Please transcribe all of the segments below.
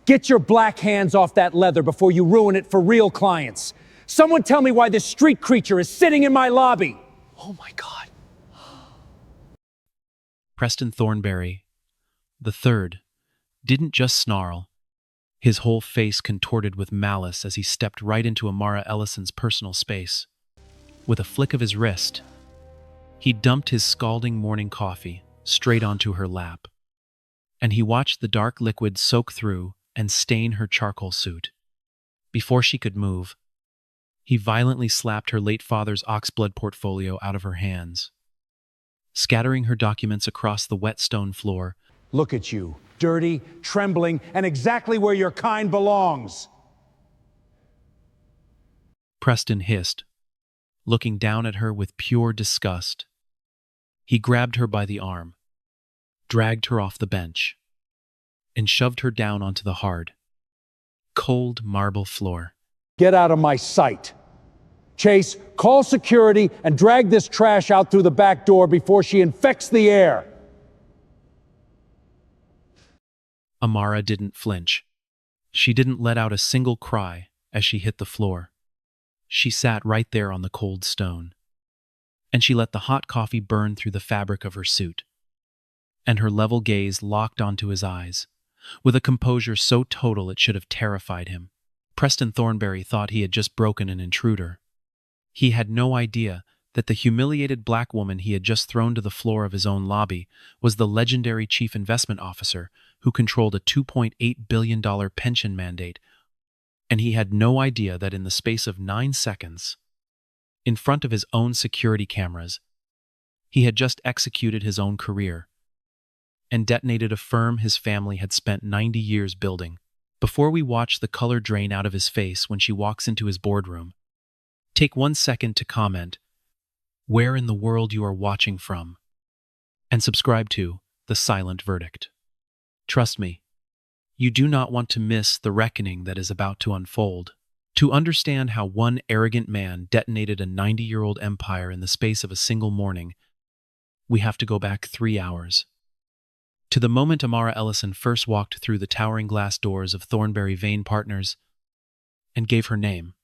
Get your black hands off that leather before you ruin it for real clients. Someone tell me why this street creature is sitting in my lobby. Oh my God. Preston Thornberry, the third, didn't just snarl. His whole face contorted with malice as he stepped right into Amara Ellison's personal space. With a flick of his wrist, he dumped his scalding morning coffee straight onto her lap, and he watched the dark liquid soak through and stain her charcoal suit. Before she could move, he violently slapped her late father's oxblood portfolio out of her hands, scattering her documents across the wet stone floor. Look at you, dirty, trembling, and exactly where your kind belongs. Preston hissed, looking down at her with pure disgust. He grabbed her by the arm, dragged her off the bench, and shoved her down onto the hard, cold marble floor. Get out of my sight. Chase, call security and drag this trash out through the back door before she infects the air. Amara didn't flinch. She didn't let out a single cry as she hit the floor. She sat right there on the cold stone, and she let the hot coffee burn through the fabric of her suit, and her level gaze locked onto his eyes, with a composure so total it should have terrified him. Preston Thornberry thought he had just broken an intruder. He had no idea that the humiliated black woman he had just thrown to the floor of his own lobby was the legendary chief investment officer who controlled a $2.8 billion pension mandate, and he had no idea that in the space of 9 seconds, in front of his own security cameras, he had just executed his own career and detonated a firm his family had spent 90 years building. Before we watch the color drain out of his face when she walks into his boardroom, take 1 second to comment where in the world you are watching from, and subscribe to The Silent Verdict. Trust me, you do not want to miss the reckoning that is about to unfold. To understand how one arrogant man detonated a 90-year-old empire in the space of a single morning, we have to go back 3 hours. To the moment Amara Ellison first walked through the towering glass doors of Thornberry Vane Partners and gave her name,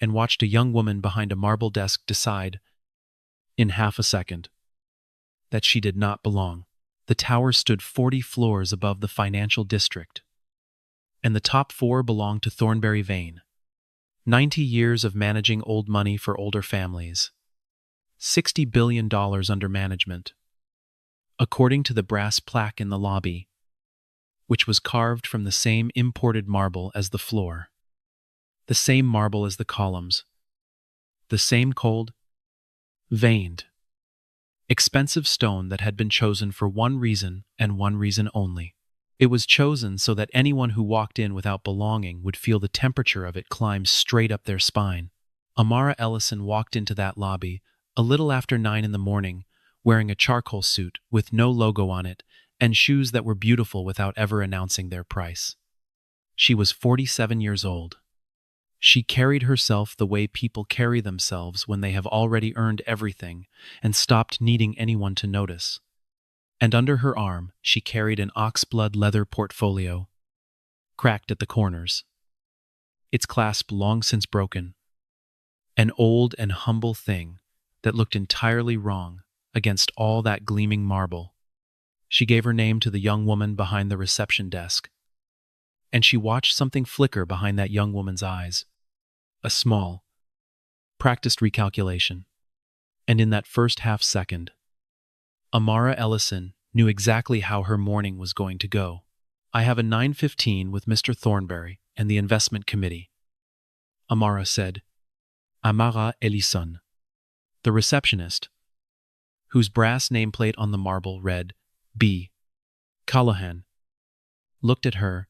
and watched a young woman behind a marble desk decide, in half a second, that she did not belong. The tower stood 40 floors above the financial district, and the top 4 belonged to Thornberry Vane. 90 years of managing old money for older families. $60 billion under management, according to the brass plaque in the lobby, which was carved from the same imported marble as the floor, the same marble as the columns, the same cold, veined, expensive stone that had been chosen for one reason and one reason only. It was chosen so that anyone who walked in without belonging would feel the temperature of it climb straight up their spine. Amara Ellison walked into that lobby a little after 9 in the morning, wearing a charcoal suit with no logo on it and shoes that were beautiful without ever announcing their price. She was 47 years old. She carried herself the way people carry themselves when they have already earned everything and stopped needing anyone to notice. And under her arm, she carried an oxblood leather portfolio, cracked at the corners, its clasp long since broken, an old and humble thing that looked entirely wrong against all that gleaming marble. She gave her name to the young woman behind the reception desk, and she watched something flicker behind that young woman's eyes. A small, practiced recalculation. And in that first half second, Amara Ellison knew exactly how her morning was going to go. I have a 9:15 with Mr. Thornberry and the investment committee, Amara said. Amara Ellison, the receptionist, whose brass nameplate on the marble read B. Callahan, looked at her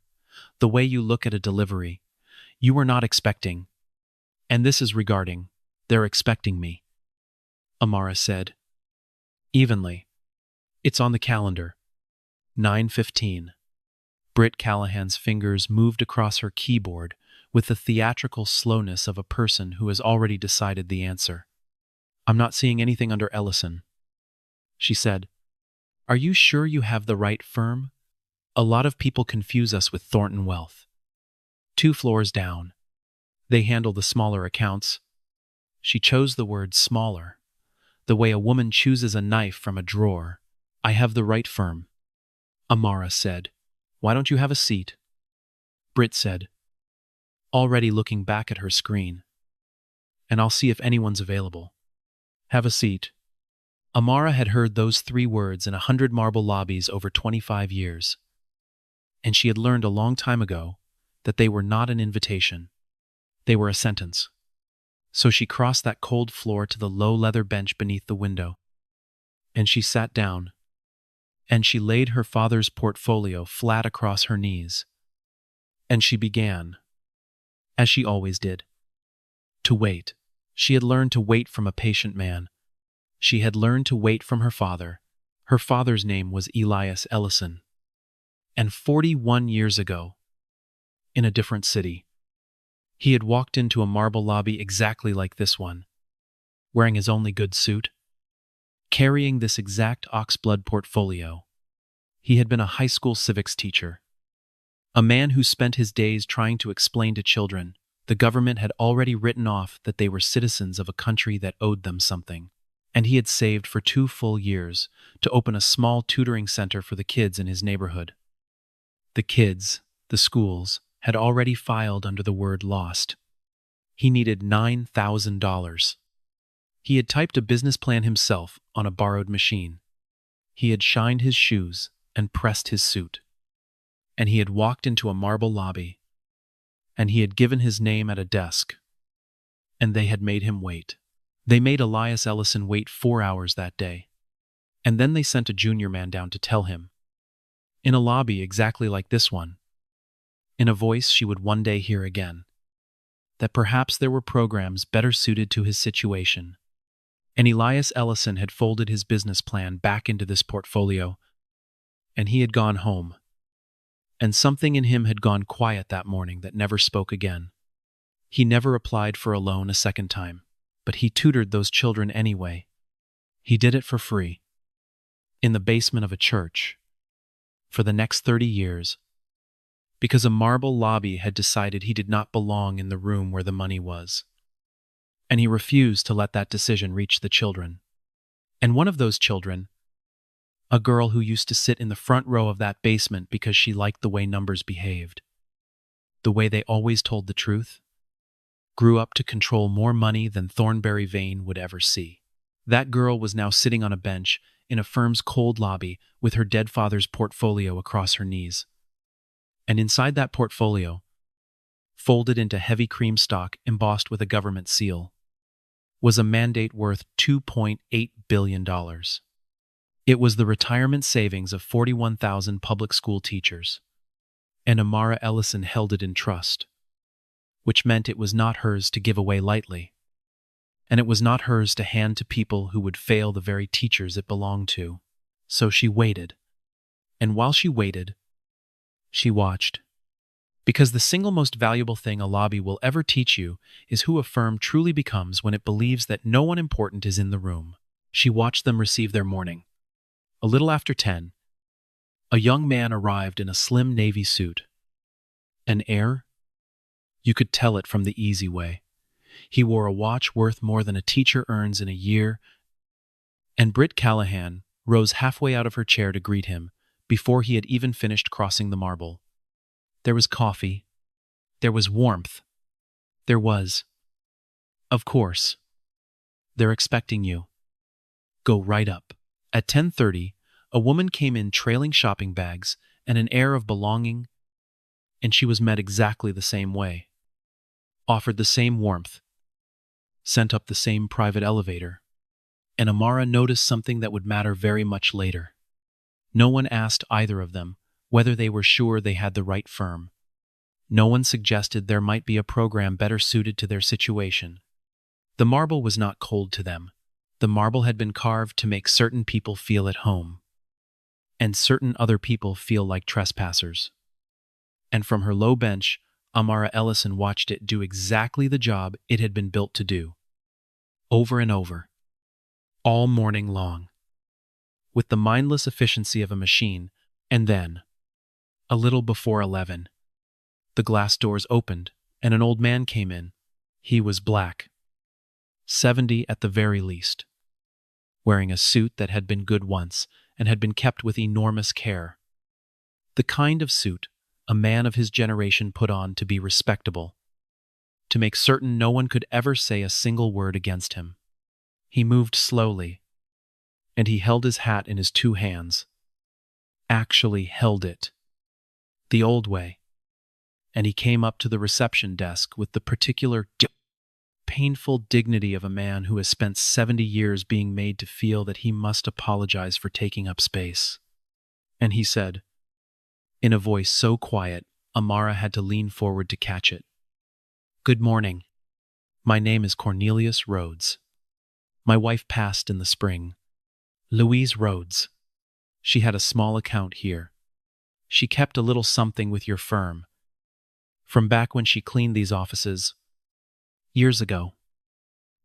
the way you look at a delivery you were not expecting. And this is regarding, they're expecting me, Amara said. Evenly. It's on the calendar. 9:15. Britt Callahan's fingers moved across her keyboard with the theatrical slowness of a person who has already decided the answer. I'm not seeing anything under Ellison, she said. Are you sure you have the right firm? A lot of people confuse us with Thornton Wealth. 2 floors down. They handle the smaller accounts. She chose the word smaller, the way a woman chooses a knife from a drawer. I have the right firm, Amara said. Why don't you have a seat? Britt said, already looking back at her screen. And I'll see if anyone's available. Have a seat. Amara had heard those 3 words in 100 marble lobbies over 25 years. And she had learned a long time ago that they were not an invitation. They were a sentence. So she crossed that cold floor to the low leather bench beneath the window. And she sat down. And she laid her father's portfolio flat across her knees. And she began, as she always did, to wait. She had learned to wait from a patient man. She had learned to wait from her father. Her father's name was Elias Ellison. And 41 years ago, in a different city, he had walked into a marble lobby exactly like this one, wearing his only good suit, carrying this exact oxblood portfolio. He had been a high school civics teacher, a man who spent his days trying to explain to children the government had already written off that they were citizens of a country that owed them something, and he had saved for 2 full years to open a small tutoring center for the kids in his neighborhood. The kids, the schools, had already filed under the word lost. He needed $9,000. He had typed a business plan himself on a borrowed machine. He had shined his shoes and pressed his suit. And he had walked into a marble lobby. And he had given his name at a desk. And they had made him wait. They made Elias Ellison wait 4 hours that day. And then they sent a junior man down to tell him, in a lobby exactly like this one, in a voice she would one day hear again, that perhaps there were programs better suited to his situation. And Elias Ellison had folded his business plan back into this portfolio, and he had gone home. And something in him had gone quiet that morning that never spoke again. He never applied for a loan a second time, but he tutored those children anyway. He did it for free, in the basement of a church, for the next 30 years, because a marble lobby had decided he did not belong in the room where the money was. And he refused to let that decision reach the children. And one of those children, a girl who used to sit in the front row of that basement because she liked the way numbers behaved, the way they always told the truth, grew up to control more money than Thornberry Vane would ever see. That girl was now sitting on a bench in a firm's cold lobby with her dead father's portfolio across her knees. And inside that portfolio, folded into heavy cream stock embossed with a government seal, was a mandate worth $2.8 billion. It was the retirement savings of 41,000 public school teachers, and Amara Ellison held it in trust, which meant it was not hers to give away lightly, and it was not hers to hand to people who would fail the very teachers it belonged to. So she waited, and while she waited, she watched. Because the single most valuable thing a lobby will ever teach you is who a firm truly becomes when it believes that no one important is in the room. She watched them receive their morning. A little after 10, a young man arrived in a slim navy suit. An heir? You could tell it from the easy way. He wore a watch worth more than a teacher earns in a year, and Britt Callahan rose halfway out of her chair to greet him before he had even finished crossing the marble. There was coffee. There was warmth. There was, of course, they're expecting you. Go right up. At 10:30, a woman came in trailing shopping bags and an air of belonging, and she was met exactly the same way, offered the same warmth, sent up the same private elevator. And Amara noticed something that would matter very much later. No one asked either of them whether they were sure they had the right firm. No one suggested there might be a program better suited to their situation. The marble was not cold to them. The marble had been carved to make certain people feel at home, and certain other people feel like trespassers. And from her low bench, Amara Ellison watched it do exactly the job it had been built to do. Over and over. All morning long. With the mindless efficiency of a machine, and then, A little before 11. The glass doors opened, and an old man came in. He was black, 70 at the very least, wearing a suit that had been good once and had been kept with enormous care. The kind of suit a man of his generation put on to be respectable, to make certain no one could ever say a single word against him. He moved slowly, and he held his hat in his two hands. Actually held it. The old way. And he came up to the reception desk with the particular painful dignity of a man who has spent 70 years being made to feel that he must apologize for taking up space. And he said, in a voice so quiet, Amara had to lean forward to catch it. "Good morning. My name is Cornelius Rhodes. My wife passed in the spring. Louise Rhodes. She had a small account here. She kept a little something with your firm. From back when she cleaned these offices. Years ago.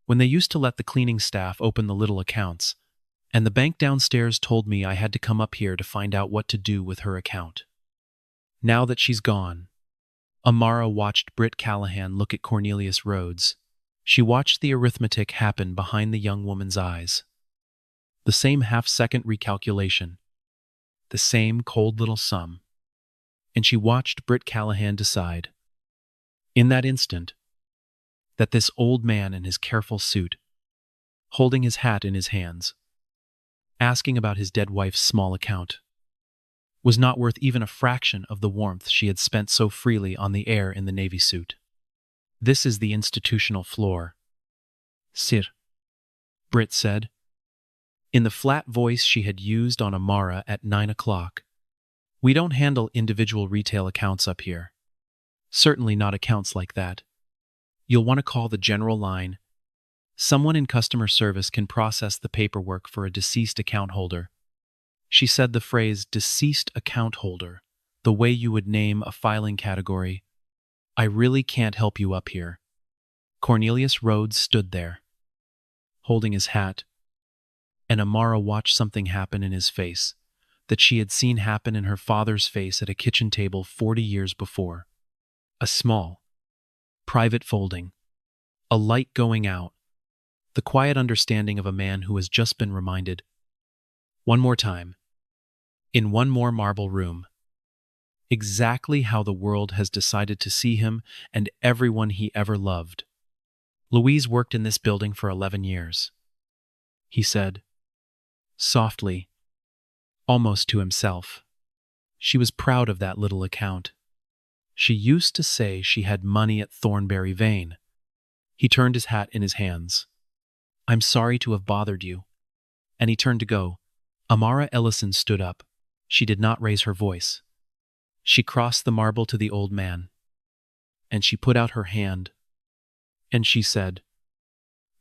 When they used to let the cleaning staff open the little accounts, and the bank downstairs told me I had to come up here to find out what to do with her account. Now that she's gone." Amara watched Britt Callahan look at Cornelius Rhodes. She watched the arithmetic happen behind the young woman's eyes. The same half-second recalculation. The same cold little sum. And she watched Britt Callahan decide, in that instant, that this old man in his careful suit, holding his hat in his hands, asking about his dead wife's small account, was not worth even a fraction of the warmth she had spent so freely on the air in the Navy suit. "This is the institutional floor, sir," Britt said, in the flat voice she had used on Amara at 9 o'clock. "We don't handle individual retail accounts up here. Certainly not accounts like that. You'll want to call the general line. Someone in customer service can process the paperwork for a deceased account holder." She said the phrase deceased account holder, the way you would name a filing category. "I really can't help you up here." Cornelius Rhodes stood there, holding his hat, and Amara watched something happen in his face that she had seen happen in her father's face at a kitchen table 40 years before. A small, private folding, a light going out, the quiet understanding of a man who has just been reminded, one more time, in one more marble room, exactly how the world has decided to see him and everyone he ever loved. "Louise worked in this building for 11 years, he said, softly, almost to himself. She was proud of that little account. She used to say she had money at Thornberry Vane. He turned his hat in his hands. "I'm sorry to have bothered you." And he turned to go. Amara Ellison stood up. She did not raise her voice. She crossed the marble to the old man, and she put out her hand, and she said,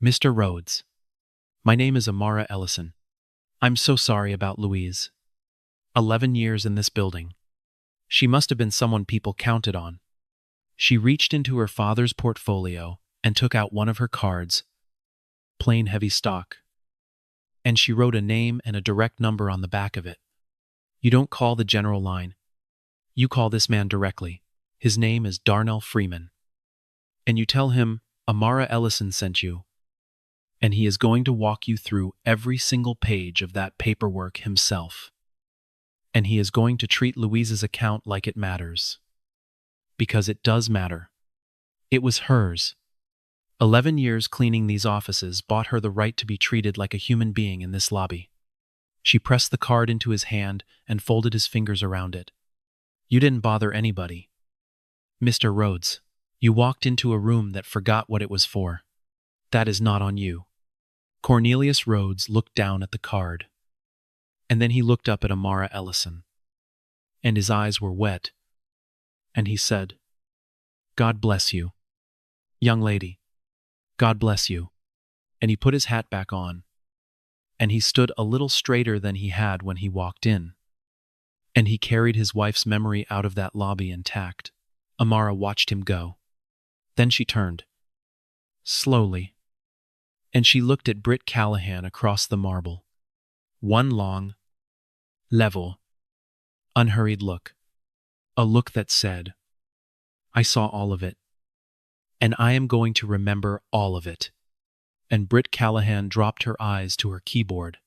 "Mr. Rhodes, my name is Amara Ellison. I'm so sorry about Louise. 11 years in this building. She must have been someone people counted on." She reached into her father's portfolio and took out one of her cards, plain heavy stock, and she wrote a name and a direct number on the back of it. "You don't call the general line. You call this man directly. His name is Darnell Freeman. And you tell him Amara Ellison sent you. And he is going to walk you through every single page of that paperwork himself. And he is going to treat Louise's account like it matters. Because it does matter. It was hers. 11 years cleaning these offices bought her the right to be treated like a human being in this lobby." She pressed the card into his hand and folded his fingers around it. "You didn't bother anybody. Mr. Rhodes, you walked into a room that forgot what it was for. That is not on you." Cornelius Rhodes looked down at the card, and then he looked up at Amara Ellison, and his eyes were wet, and he said, "God bless you, young lady. God bless you." And he put his hat back on, and he stood a little straighter than he had when he walked in. And he carried his wife's memory out of that lobby intact. Amara watched him go. Then she turned, slowly, and she looked at Britt Callahan across the marble. One long, level, unhurried look. A look that said, I saw all of it, and I am going to remember all of it. And Britt Callahan dropped her eyes to her keyboard,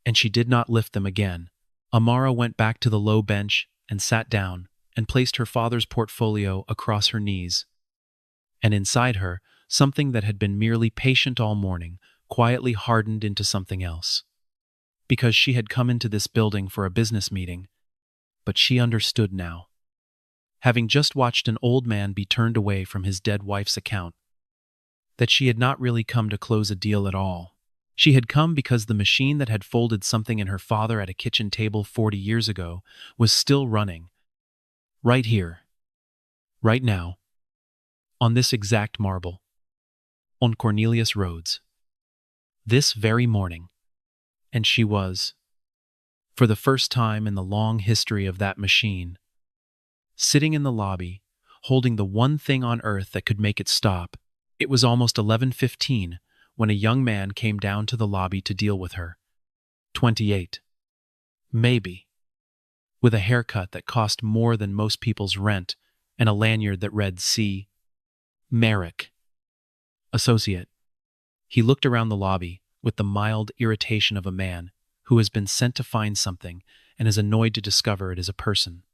and she did not lift them again. Amara went back to the low bench and sat down and placed her father's portfolio across her knees. And inside her, something that had been merely patient all morning quietly hardened into something else. Because she had come into this building for a business meeting, but she understood now. Having just watched an old man be turned away from his dead wife's account, that she had not really come to close a deal at all. She had come because the machine that had folded something in her father at a kitchen table 40 years ago was still running. Right here. Right now. On this exact marble. On Cornelius Rhodes. This very morning. And she was, for the first time in the long history of that machine, sitting in the lobby, holding the one thing on earth that could make it stop. It was almost 11:15 when a young man came down to the lobby to deal with her. 28. Maybe. With a haircut that cost more than most people's rent and a lanyard that read C. Merrick. Associate. He looked around the lobby with the mild irritation of a man who has been sent to find something and is annoyed to discover it is a person.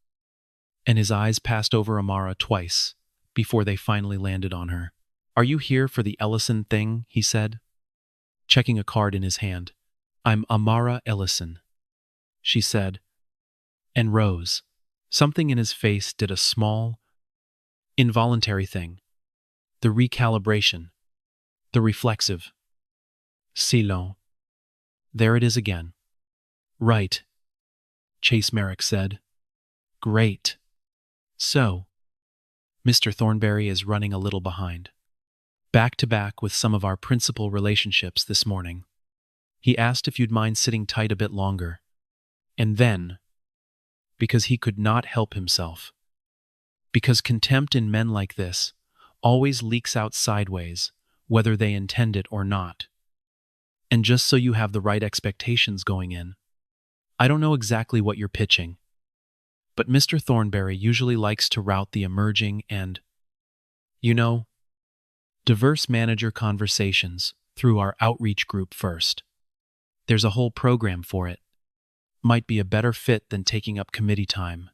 And his eyes passed over Amara twice before they finally landed on her. Are you here for the Ellison thing? He said, checking a card in his hand. I'm Amara Ellison, she said, and rose. Something in his face did a small, involuntary thing. The recalibration. The reflexive. Silence. There it is again. Right, Chase Merrick said. Great. So, Mr. Thornberry is running a little behind. Back to back with some of our principal relationships this morning. He asked if you'd mind sitting tight a bit longer. And then, because he could not help himself, because contempt in men like this always leaks out sideways, whether they intend it or not. And just so you have the right expectations going in, I don't know exactly what you're pitching, but Mr. Thornberry usually likes to route the emerging and, diverse manager conversations through our outreach group first. There's a whole program for it. Might be a better fit than taking up committee time.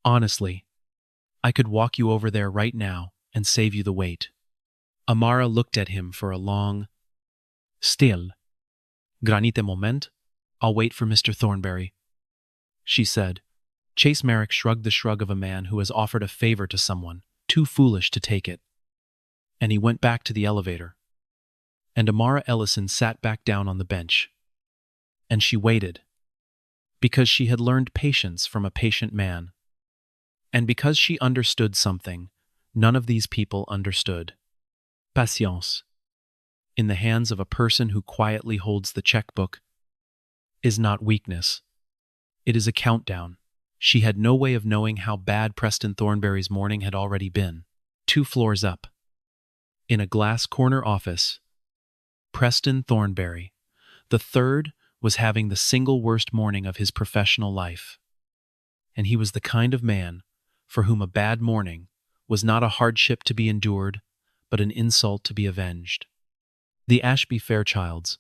Honestly, I could walk you over there right now and save you the wait. Amara looked at him for a long, still. Granite moment, I'll wait for Mr. Thornberry, she said. Chase Merrick shrugged the shrug of a man who has offered a favor to someone, too foolish to take it. And he went back to the elevator. And Amara Ellison sat back down on the bench. And she waited. Because she had learned patience from a patient man. And because she understood something none of these people understood. Patience, in the hands of a person who quietly holds the checkbook, is not weakness. It is a countdown. She had no way of knowing how bad Preston Thornberry's morning had already been. 2 floors up. In a glass corner office, Preston Thornberry, the third, was having the single worst morning of his professional life. And he was the kind of man for whom a bad morning was not a hardship to be endured, but an insult to be avenged. The Ashby Fairchilds.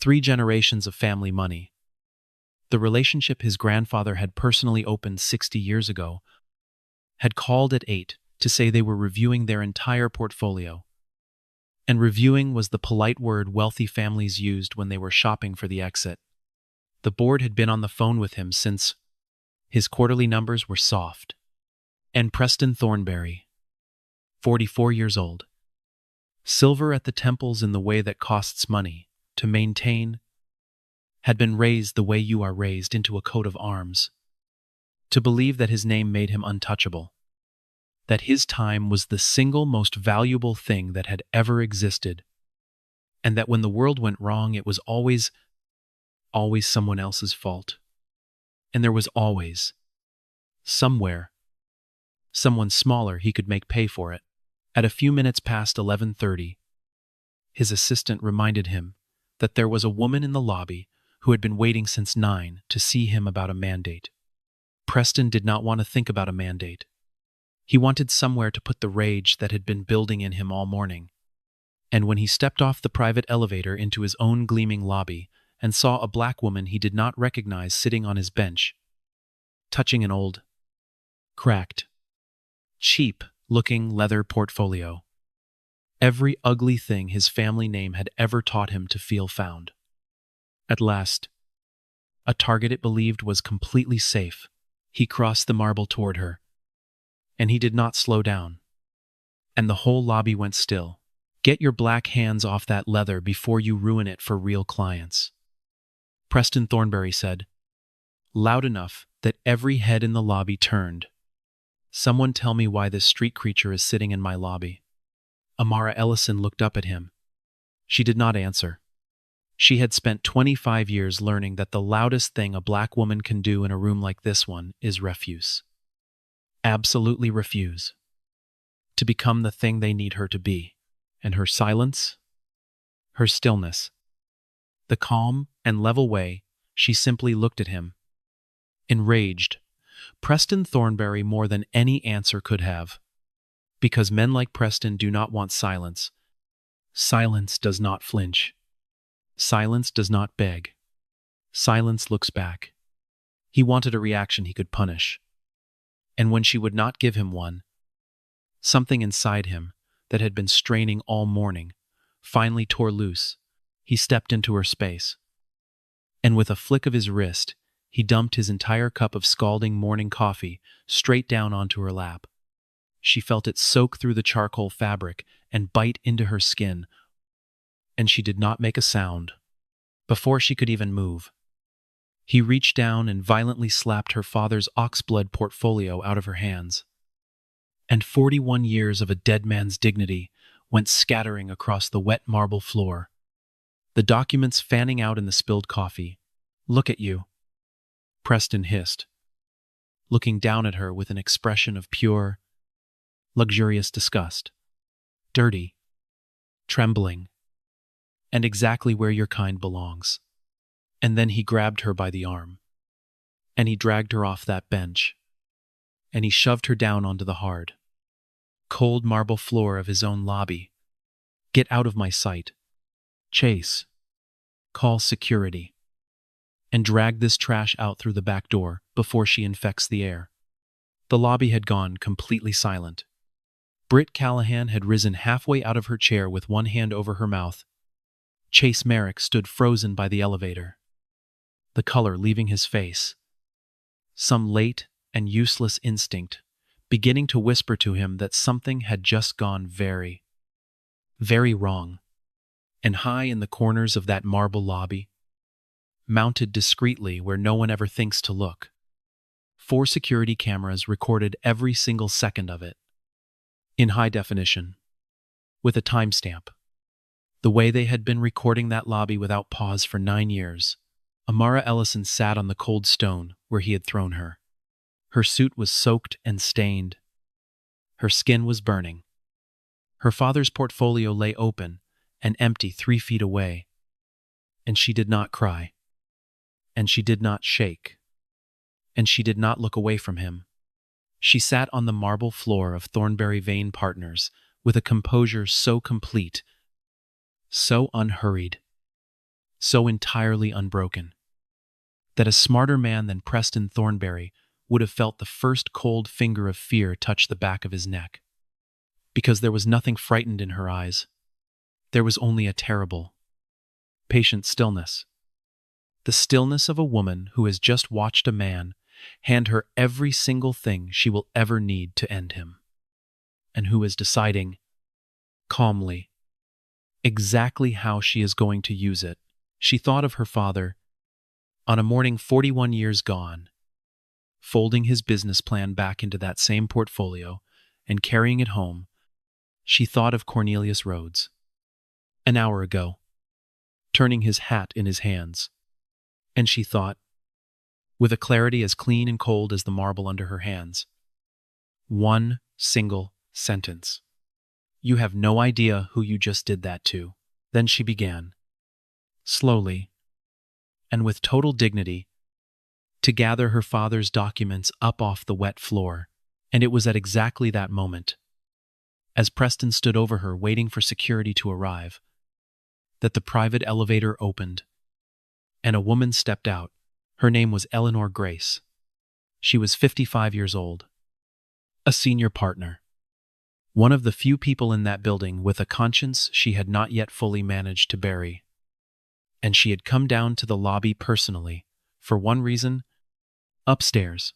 3 generations of family money. The relationship his grandfather had personally opened 60 years ago had called at 8 to say they were reviewing their entire portfolio. And reviewing was the polite word wealthy families used when they were shopping for the exit. The board had been on the phone with him since his quarterly numbers were soft. And Preston Thornberry, 44 years old, silver at the temples in the way that costs money to maintain, had been raised the way you are raised into a coat of arms, to believe that his name made him untouchable, that his time was the single most valuable thing that had ever existed, and that when the world went wrong it was always someone else's fault. And there was always, somewhere, someone smaller he could make pay for it. At a few minutes past 11:30, his assistant reminded him that there was a woman in the lobby who had been waiting since 9 to see him about a mandate. Preston did not want to think about a mandate. He wanted somewhere to put the rage that had been building in him all morning. And when he stepped off the private elevator into his own gleaming lobby and saw a black woman he did not recognize sitting on his bench, touching an old, cracked, cheap-looking leather portfolio, every ugly thing his family name had ever taught him to feel found. At last, a target it believed was completely safe, he crossed the marble toward her. And he did not slow down. And the whole lobby went still. Get your black hands off that leather before you ruin it for real clients, Preston Thornberry said, loud enough that every head in the lobby turned. Someone tell me why this street creature is sitting in my lobby. Amara Ellison looked up at him. She did not answer. She had spent 25 years learning that the loudest thing a black woman can do in a room like this one is refuse. Absolutely refuse. To become the thing they need her to be. And her silence, her stillness, the calm and level way she simply looked at him. Enraged, Preston Thornberry more than any answer could have. Because men like Preston do not want silence. Silence does not flinch. Silence does not beg. Silence looks back. He wanted a reaction he could punish. And when she would not give him one, something inside him that had been straining all morning finally tore loose. He stepped into her space. And with a flick of his wrist, he dumped his entire cup of scalding morning coffee straight down onto her lap. She felt it soak through the charcoal fabric and bite into her skin, and she did not make a sound. Before she could even move, he reached down and violently slapped her father's oxblood portfolio out of her hands. And 41 years of a dead man's dignity went scattering across the wet marble floor, the documents fanning out in the spilled coffee. Look at you, Preston hissed, looking down at her with an expression of pure, luxurious disgust. Dirty, trembling, and exactly where your kind belongs. And then he grabbed her by the arm, and he dragged her off that bench, and he shoved her down onto the hard, cold marble floor of his own lobby. Get out of my sight. Chase. Call security. And drag this trash out through the back door before she infects the air. The lobby had gone completely silent. Britt Callahan had risen halfway out of her chair with one hand over her mouth. Chase Merrick stood frozen by the elevator, the color leaving his face. Some late and useless instinct beginning to whisper to him that something had just gone very, very wrong. And high in the corners of that marble lobby, mounted discreetly where no one ever thinks to look, 4 security cameras recorded every single second of it, in high definition, with a timestamp. The way they had been recording that lobby without pause for 9 years. Amara Ellison sat on the cold stone where he had thrown her. Her suit was soaked and stained. Her skin was burning. Her father's portfolio lay open and empty 3 feet away. And she did not cry. And she did not shake. And she did not look away from him. She sat on the marble floor of Thornberry Vane Partners with a composure so complete, so unhurried, so entirely unbroken, that a smarter man than Preston Thornberry would have felt the first cold finger of fear touch the back of his neck. Because there was nothing frightened in her eyes. There was only a terrible, patient stillness. The stillness of a woman who has just watched a man hand her every single thing she will ever need to end him, and who is deciding, calmly, exactly how she is going to use it. She thought of her father, on a morning 41 years gone, folding his business plan back into that same portfolio and carrying it home. She thought of Cornelius Rhodes, an hour ago, turning his hat in his hands. And she thought, with a clarity as clean and cold as the marble under her hands, one single sentence. You have no idea who you just did that to. Then she began, slowly, and with total dignity, to gather her father's documents up off the wet floor, and it was at exactly that moment, as Preston stood over her waiting for security to arrive, that the private elevator opened, and a woman stepped out. Her name was Eleanor Grace. She was 55 years old, a senior partner, one of the few people in that building with a conscience she had not yet fully managed to bury. And she had come down to the lobby personally, for one reason: upstairs,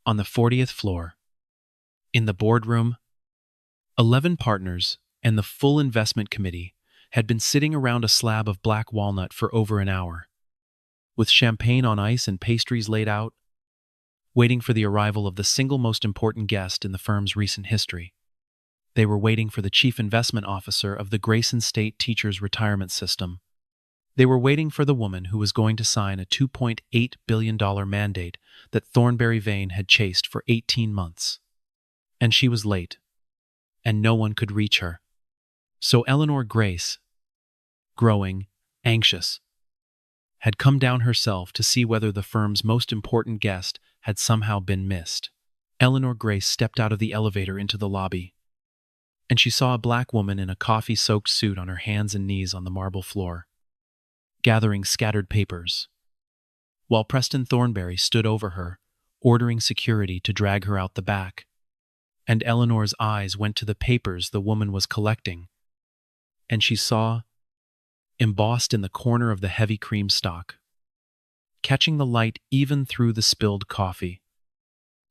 on the 40th floor, in the boardroom, 11 partners and the full investment committee had been sitting around a slab of black walnut for over an hour, with champagne on ice and pastries laid out, waiting for the arrival of the single most important guest in the firm's recent history. They were waiting for the chief investment officer of the Grayson State Teachers Retirement System. They were waiting for the woman who was going to sign a $2.8 billion mandate that Thornberry Vane had chased for 18 months. And she was late, and no one could reach her. So Eleanor Grace, growing anxious, had come down herself to see whether the firm's most important guest had somehow been missed. Eleanor Grace stepped out of the elevator into the lobby, and she saw a black woman in a coffee-soaked suit on her hands and knees on the marble floor, gathering scattered papers, while Preston Thornberry stood over her, ordering security to drag her out the back. And Eleanor's eyes went to the papers the woman was collecting, and she saw, embossed in the corner of the heavy cream stock, catching the light even through the spilled coffee,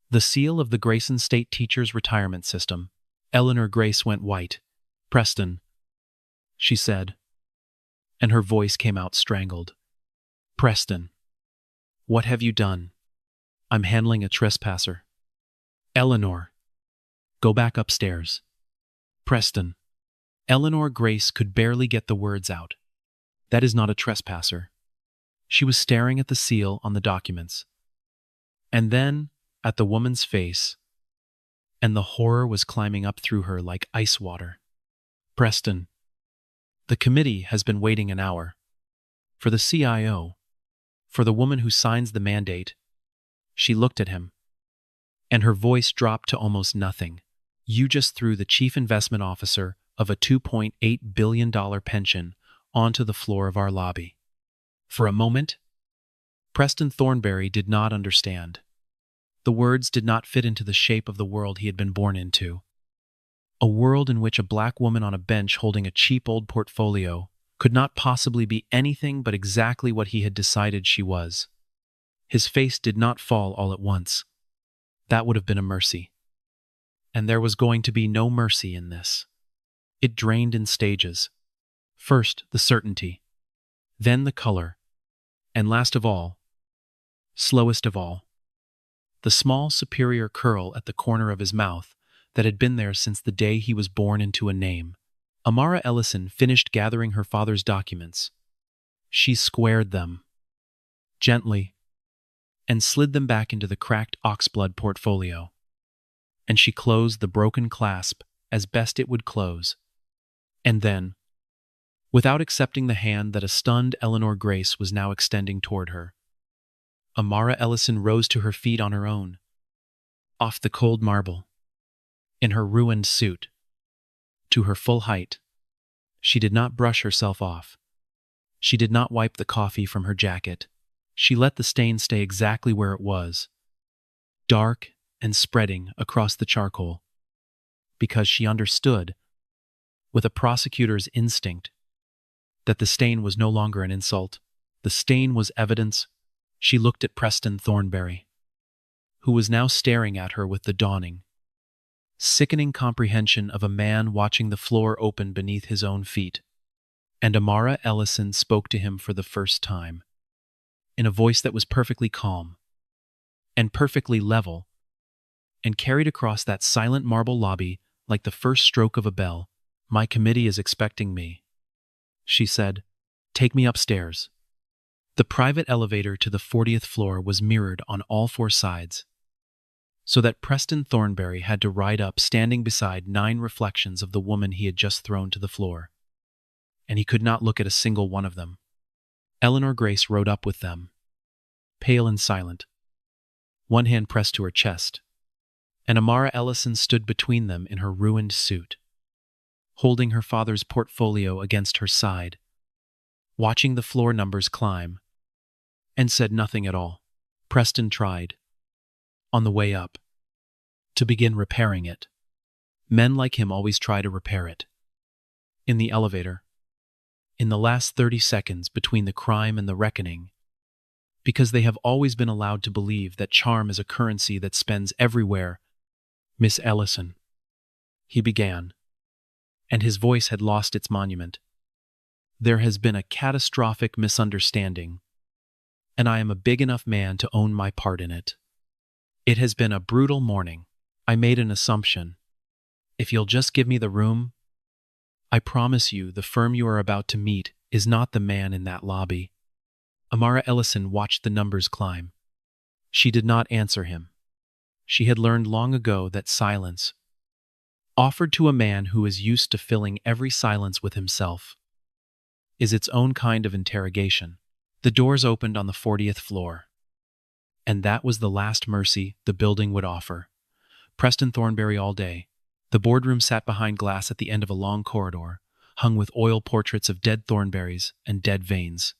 the seal of the Grayson State Teachers Retirement System. Eleanor Grace went white. "Preston," she said, and her voice came out strangled. "Preston, what have you done? I'm handling a trespasser." "Eleanor, go back upstairs." "Preston." Eleanor Grace could barely get the words out. "That is not a trespasser." She was staring at the seal on the documents, and then at the woman's face, and the horror was climbing up through her like ice water. "Preston, the committee has been waiting an hour. For the CIO, for the woman who signs the mandate." She looked at him, and her voice dropped to almost nothing. "You just threw the chief investment officer of a $2.8 billion pension onto the floor of our lobby." For a moment, Preston Thornberry did not understand. The words did not fit into the shape of the world he had been born into. A world in which a black woman on a bench holding a cheap old portfolio could not possibly be anything but exactly what he had decided she was. His face did not fall all at once. That would have been a mercy. And there was going to be no mercy in this. It drained in stages. First, the certainty, then the color, and last of all, slowest of all, the small superior curl at the corner of his mouth that had been there since the day he was born into a name. Amara Ellison finished gathering her father's documents. She squared them, gently, and slid them back into the cracked oxblood portfolio. And she closed the broken clasp as best it would close. And then, without accepting the hand that a stunned Eleanor Grace was now extending toward her, Amara Ellison rose to her feet on her own, off the cold marble, in her ruined suit, to her full height. She did not brush herself off. She did not wipe the coffee from her jacket. She let the stain stay exactly where it was, dark and spreading across the charcoal, because she understood, with a prosecutor's instinct, that the stain was no longer an insult. The stain was evidence. She looked at Preston Thornberry, who was now staring at her with the dawning, sickening comprehension of a man watching the floor open beneath his own feet. And Amara Ellison spoke to him for the first time, in a voice that was perfectly calm and perfectly level, and carried across that silent marble lobby like the first stroke of a bell. "My committee is expecting me," she said. "Take me upstairs." The private elevator to the 40th floor was mirrored on all four sides, so that Preston Thornberry had to ride up standing beside 9 reflections of the woman he had just thrown to the floor, and he could not look at a single one of them. Eleanor Grace rode up with them, pale and silent, one hand pressed to her chest, and Amara Ellison stood between them in her ruined suit, holding her father's portfolio against her side, watching the floor numbers climb, and said nothing at all. Preston tried, on the way up, to begin repairing it. Men like him always try to repair it. In the elevator, in the last 30 seconds between the crime and the reckoning, because they have always been allowed to believe that charm is a currency that spends everywhere. Miss Ellison, he began, and his voice had lost its monument. There has been a catastrophic misunderstanding, and I am a big enough man to own my part in it. It has been a brutal morning. I made an assumption. If you'll just give me the room, I promise you the firm you are about to meet is not the man in that lobby. Amara Ellison watched the numbers climb. She did not answer him. She had learned long ago that silence, offered to a man who is used to filling every silence with himself, is its own kind of interrogation. The doors opened on the 40th floor, and that was the last mercy the building would offer. Preston Thornberry all day. The boardroom sat behind glass at the end of a long corridor, hung with oil portraits of dead Thornberrys and dead Vanes.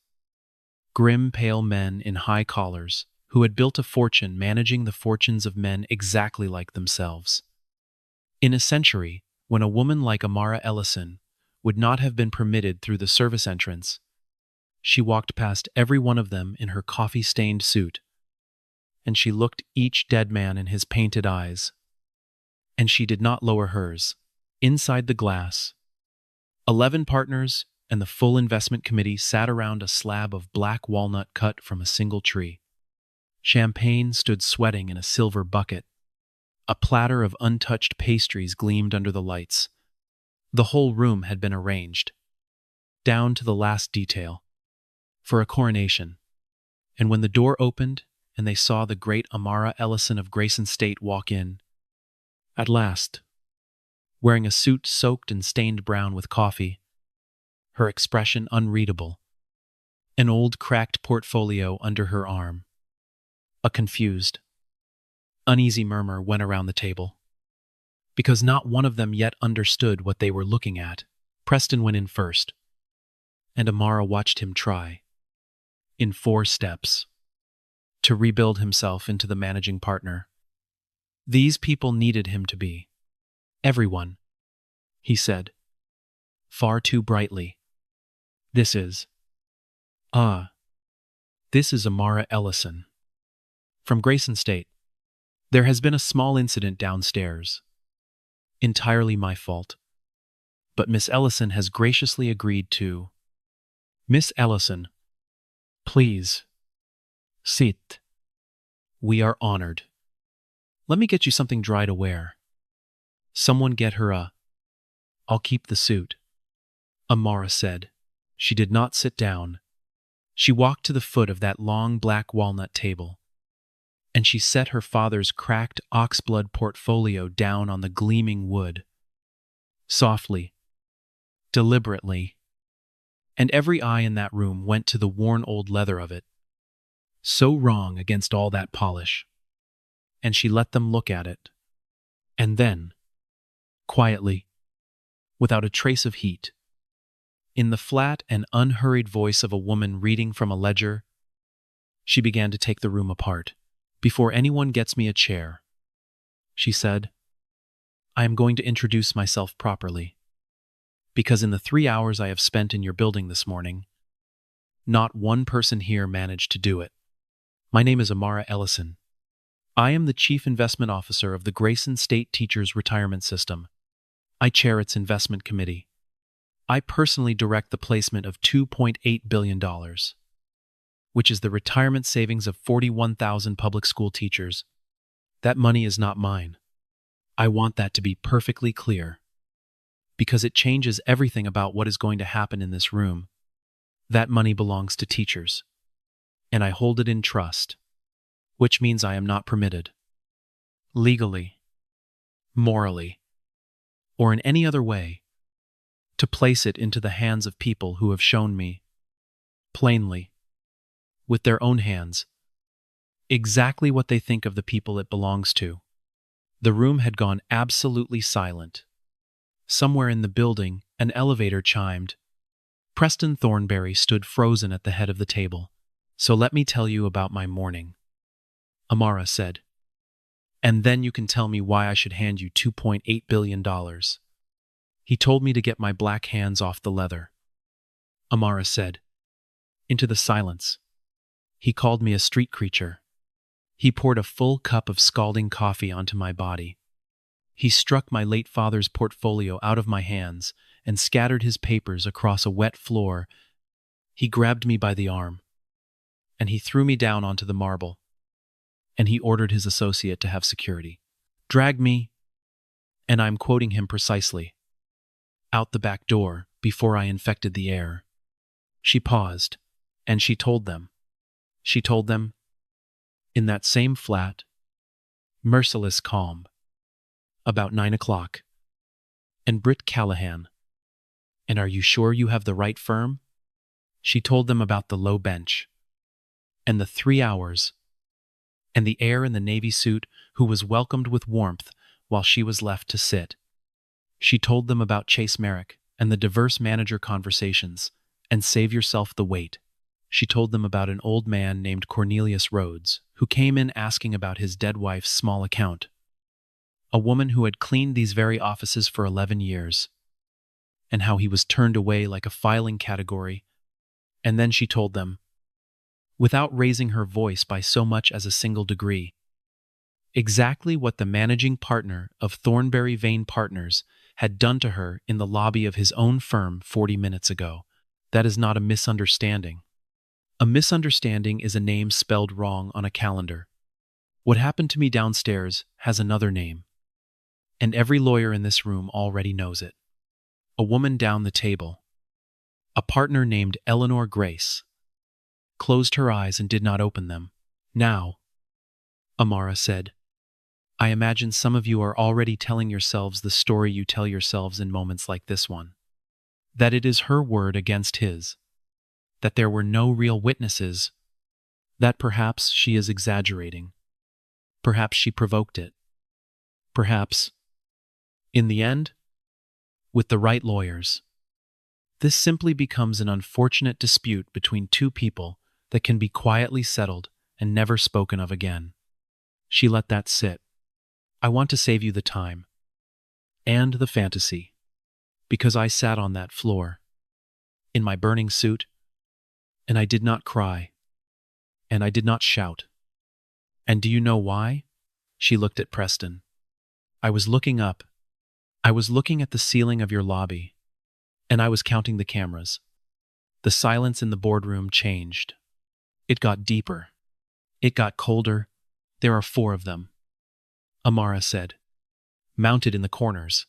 Grim, pale men in high collars, who had built a fortune managing the fortunes of men exactly like themselves. In a century, when a woman like Amara Ellison would not have been permitted through the service entrance, she walked past every one of them in her coffee-stained suit, and she looked each dead man in his painted eyes, and she did not lower hers. Inside the glass, 11 partners and the full investment committee sat around a slab of black walnut cut from a single tree. Champagne stood sweating in a silver bucket. A platter of untouched pastries gleamed under the lights. The whole room had been arranged, down to the last detail, for a coronation. And when the door opened and they saw the great Amara Ellison of Grayson State walk in, at last, wearing a suit soaked and stained brown with coffee, her expression unreadable, an old cracked portfolio under her arm, a confused, uneasy murmur went around the table, because not one of them yet understood what they were looking at. Preston went in first, and Amara watched him try, in 4 steps, to rebuild himself into the managing partner. These people needed him to be. Everyone, he said, far too brightly. This is Amara Ellison. From Grayson State. There has been a small incident downstairs. Entirely my fault. But Miss Ellison has graciously agreed to. Miss Ellison, please, sit. We are honored. Let me get you something dry to wear. Someone get her I'll keep the suit, Amara said. She did not sit down. She walked to the foot of that long black walnut table, and she set her father's cracked oxblood portfolio down on the gleaming wood. Softly, deliberately, and every eye in that room went to the worn old leather of it, so wrong against all that polish. And she let them look at it. And then, quietly, without a trace of heat, in the flat and unhurried voice of a woman reading from a ledger, she began to take the room apart. Before anyone gets me a chair, she said, I am going to introduce myself properly, because in the 3 hours I have spent in your building this morning, not one person here managed to do it. My name is Amara Ellison. I am the Chief Investment Officer of the Grayson State Teachers Retirement System. I chair its investment committee. I personally direct the placement of $2.8 billion, which is the retirement savings of 41,000 public school teachers. That money is not mine. I want that to be perfectly clear, because it changes everything about what is going to happen in this room. That money belongs to teachers, and I hold it in trust, which means I am not permitted, legally, morally, or in any other way, to place it into the hands of people who have shown me, plainly, with their own hands, Exactly what they think of the people it belongs to. The room had gone absolutely silent. Somewhere in the building, an elevator chimed. Preston Thornberry stood frozen at the head of the table. "So let me tell you about my morning," Amara said. "And then you can tell me why I should hand you $2.8 billion. He told me to get my black hands off the leather," Amara said. Into the silence. "He called me a street creature. He poured a full cup of scalding coffee onto my body. He struck my late father's portfolio out of my hands and scattered his papers across a wet floor. He grabbed me by the arm, and he threw me down onto the marble, and he ordered his associate to have security. Drag me," and I'm quoting him precisely, "out the back door before I infected the air." She paused, and she told them, in that same flat, merciless calm, about 9 o'clock. "And Britt Callahan. And are you sure you have the right firm?" She told them about the low bench, and the 3 hours, and the air in the navy suit who was welcomed with warmth while she was left to sit. She told them about Chase Merrick and the diverse manager conversations, and save yourself the wait. She told them about an old man named Cornelius Rhodes, who came in asking about his dead wife's small account. A woman who had cleaned these very offices for 11 years, and how he was turned away like a filing category. And then she told them, without raising her voice by so much as a single degree, exactly what the managing partner of Thornberry Vane Partners had done to her in the lobby of his own firm 40 minutes ago. That is not a misunderstanding. A misunderstanding is a name spelled wrong on a calendar. What happened to me downstairs has another name, and every lawyer in this room already knows it. A woman down the table, a partner named Eleanor Grace, closed her eyes and did not open them. "Now," Amara said, "I imagine some of you are already telling yourselves the story you tell yourselves in moments like this one. That it is her word against his. That there were no real witnesses. That perhaps she is exaggerating. Perhaps she provoked it. Perhaps, in the end, with the right lawyers, this simply becomes an unfortunate dispute between two people that can be quietly settled and never spoken of again." She let that sit. "I want to save you the time and the fantasy, because I sat on that floor, in my burning suit, and I did not cry, and I did not shout. And do you know why?" She looked at Preston. "I was looking up. I was looking at the ceiling of your lobby, and I was counting the cameras." The silence in the boardroom changed. It got deeper. It got colder. "There are 4 of them," Amara said, "mounted in the corners,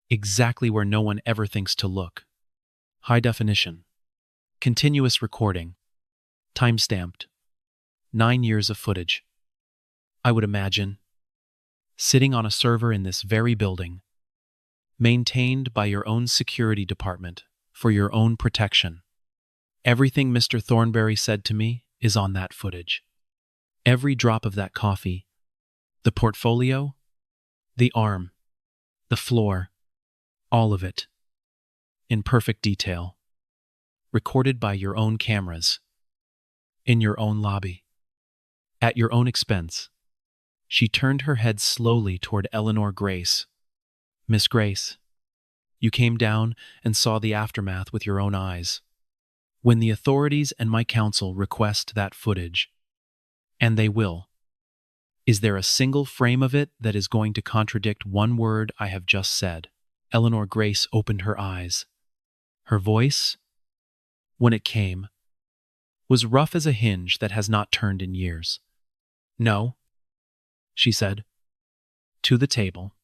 exactly where no one ever thinks to look. High definition. Continuous recording. Time-stamped. 9 years of footage. I would imagine. Sitting on a server in this very building. Maintained by your own security department, for your own protection. Everything Mr. Thornberry said to me is on that footage. Every drop of that coffee. The portfolio. The arm. The floor. All of it. In perfect detail. Recorded by your own cameras. In your own lobby. At your own expense." She turned her head slowly toward Eleanor Grace. "Miss Grace, you came down and saw the aftermath with your own eyes. When the authorities and my counsel request that footage, and they will, is there a single frame of it that is going to contradict one word I have just said?" Eleanor Grace opened her eyes. Her voice, when it came, was rough as a hinge that has not turned in years. "No," she said, to the table,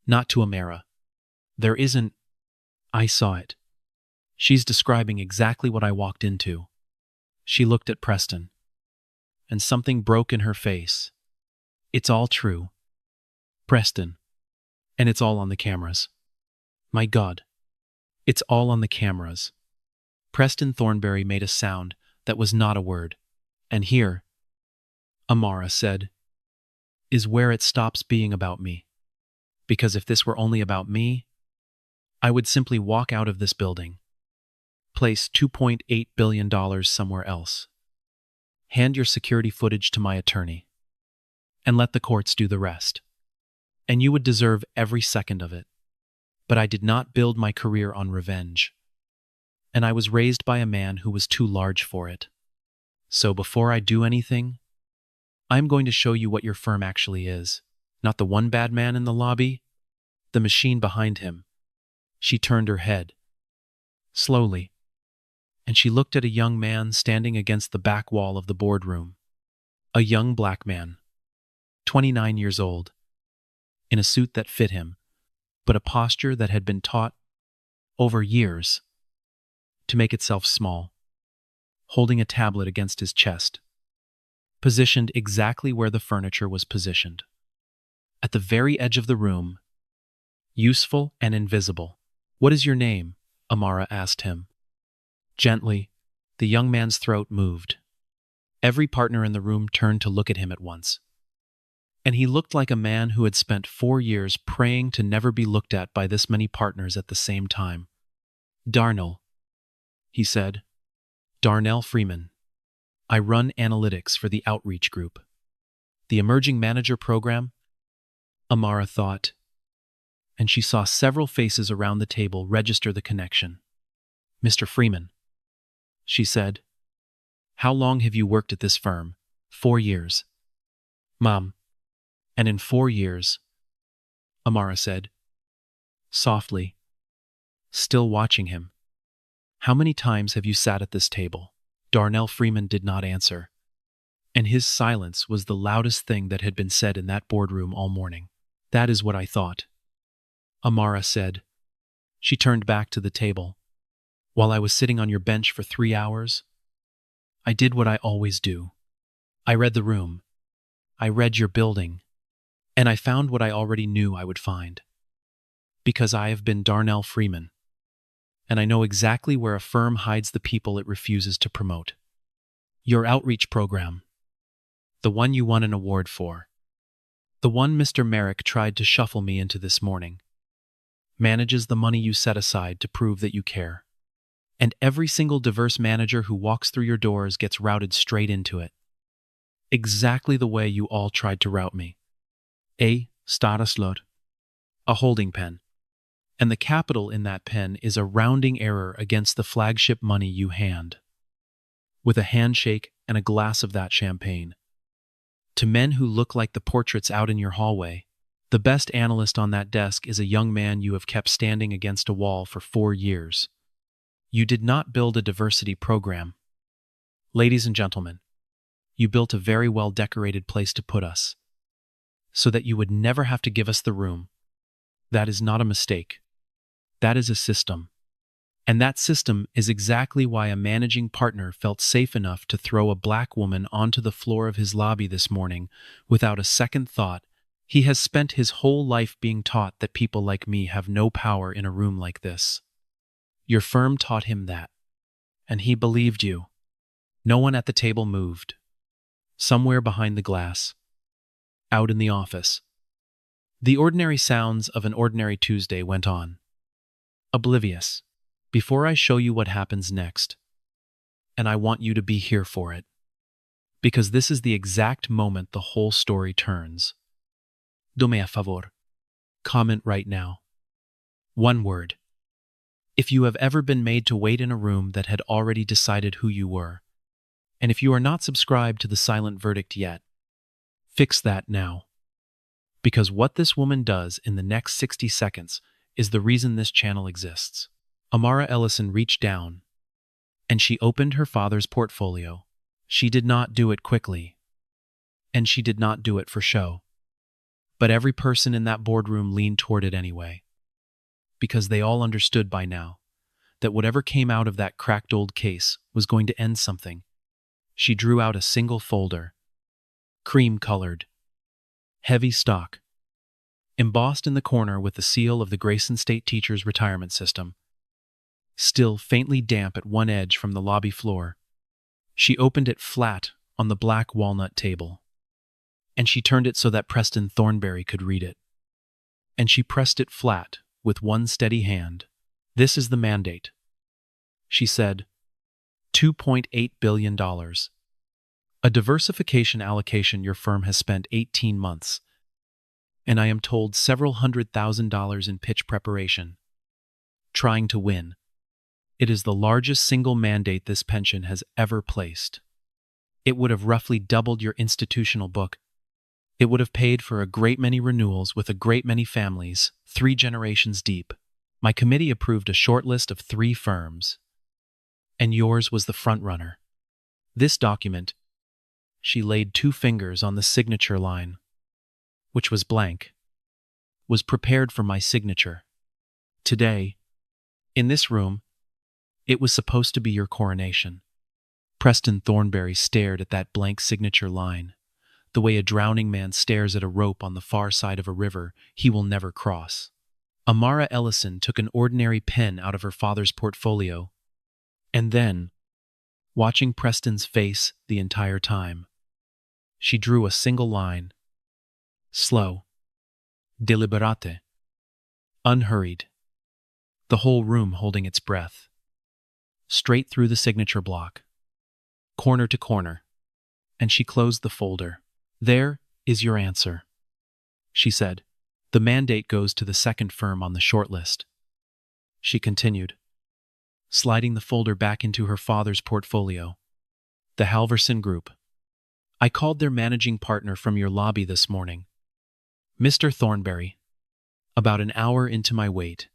not to Amara. "There isn't. I saw it. She's describing exactly what I walked into." She looked at Preston, and something broke in her face. "It's all true, Preston, and it's all on the cameras. My God, it's all on the cameras." Preston Thornberry made a sound that was not a word, and here, Amara said, is where it stops being about me. Because if this were only about me, I would simply walk out of this building, place $2.8 billion somewhere else, hand your security footage to my attorney, and let the courts do the rest. And you would deserve every second of it. But I did not build my career on revenge. And I was raised by a man who was too large for it. So before I do anything, I'm going to show you what your firm actually is. Not the one bad man in the lobby, the machine behind him. She turned her head, slowly, and she looked at a young man standing against the back wall of the boardroom. A young black man, 29 years old, in a suit that fit him, but a posture that had been taught over years to make itself small, holding a tablet against his chest, positioned exactly where the furniture was positioned. At the very edge of the room, useful and invisible. What is your name? Amara asked him. Gently, the young man's throat moved. Every partner in the room turned to look at him at once. And he looked like a man who had spent 4 years praying to never be looked at by this many partners at the same time. Darnell, he said. Darnell Freeman. I run analytics for the outreach group. The emerging manager program? Amara thought, and she saw several faces around the table register the connection. Mr. Freeman, she said. How long have you worked at this firm? 4 years. Mom. And in 4 years, Amara said, softly, still watching him. How many times have you sat at this table? Darnell Freeman did not answer, and his silence was the loudest thing that had been said in that boardroom all morning. That is what I thought, Amara said. She turned back to the table. While I was sitting on your bench for 3 hours, I did what I always do. I read the room. I read your building. And I found what I already knew I would find. Because I have been Darnell Freeman. And I know exactly where a firm hides the people it refuses to promote. Your outreach program. The one you won an award for. The one Mr. Merrick tried to shuffle me into this morning. Manages the money you set aside to prove that you care. And every single diverse manager who walks through your doors gets routed straight into it. Exactly the way you all tried to route me. A statuslot, a holding pen. And the capital in that pen is a rounding error against the flagship money you hand. With a handshake and a glass of that champagne. To men who look like the portraits out in your hallway, the best analyst on that desk is a young man you have kept standing against a wall for 4 years. You did not build a diversity program. Ladies and gentlemen, you built a very well-decorated place to put us, so that you would never have to give us the room. That is not a mistake. That is a system. And that system is exactly why a managing partner felt safe enough to throw a black woman onto the floor of his lobby this morning without a second thought. He has spent his whole life being taught that people like me have no power in a room like this. Your firm taught him that, and he believed you. No one at the table moved. Somewhere behind the glass, out in the office, the ordinary sounds of an ordinary Tuesday went on. Oblivious, before I show you what happens next, and I want you to be here for it, because this is the exact moment the whole story turns. Dome a favor. Comment right now. One word. If you have ever been made to wait in a room that had already decided who you were, and if you are not subscribed to the silent verdict yet, fix that now. Because what this woman does in the next 60 seconds is the reason this channel exists. Amara Ellison reached down, and she opened her father's portfolio. She did not do it quickly, and she did not do it for show. But every person in that boardroom leaned toward it anyway, because they all understood by now that whatever came out of that cracked old case was going to end something. She drew out a single folder, cream-colored, heavy stock, embossed in the corner with the seal of the Grayson State Teachers Retirement System, still faintly damp at one edge from the lobby floor. She opened it flat on the black walnut table. and she turned it so that Preston Thornberry could read it. And she pressed it flat with one steady hand. "This is the mandate," she said. $2.8 billion. A diversification allocation your firm has spent 18 months, and I am told several $100,000 in pitch preparation. Trying to win. It is the largest single mandate this pension has ever placed. It would have roughly doubled your institutional book. It would have paid for a great many renewals with a great many families, 3 generations deep. My committee approved a short list of 3 firms, and yours was the front runner. This document, she laid 2 fingers on the signature line, which was blank, was prepared for my signature. Today, in this room, it was supposed to be your coronation. Preston Thornberry stared at that blank signature line, the way a drowning man stares at a rope on the far side of a river he will never cross. Amara Ellison took an ordinary pen out of her father's portfolio, and then, watching Preston's face the entire time, she drew a single line. Slow. Deliberate. Unhurried. The whole room holding its breath. Straight through the signature block. Corner to corner. And she closed the folder. "There is your answer," she said. "The mandate goes to the second firm on the short list," she continued, sliding the folder back into her father's portfolio. "The Halverson Group. I called their managing partner from your lobby this morning, Mr. Thornberry, about an hour into my wait.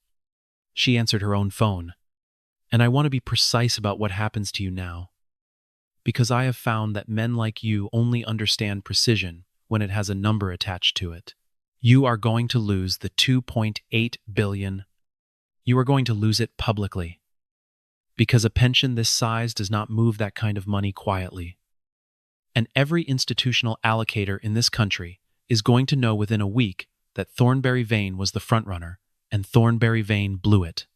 She answered her own phone, and I want to be precise about what happens to you now, because I have found that men like you only understand precision when it has a number attached to it. You are going to lose the $2.8 billion. You are going to lose it publicly, because a pension this size does not move that kind of money quietly. And every institutional allocator in this country is going to know within a week that Thornberry Vane was the frontrunner, and Thornberry Vane blew it.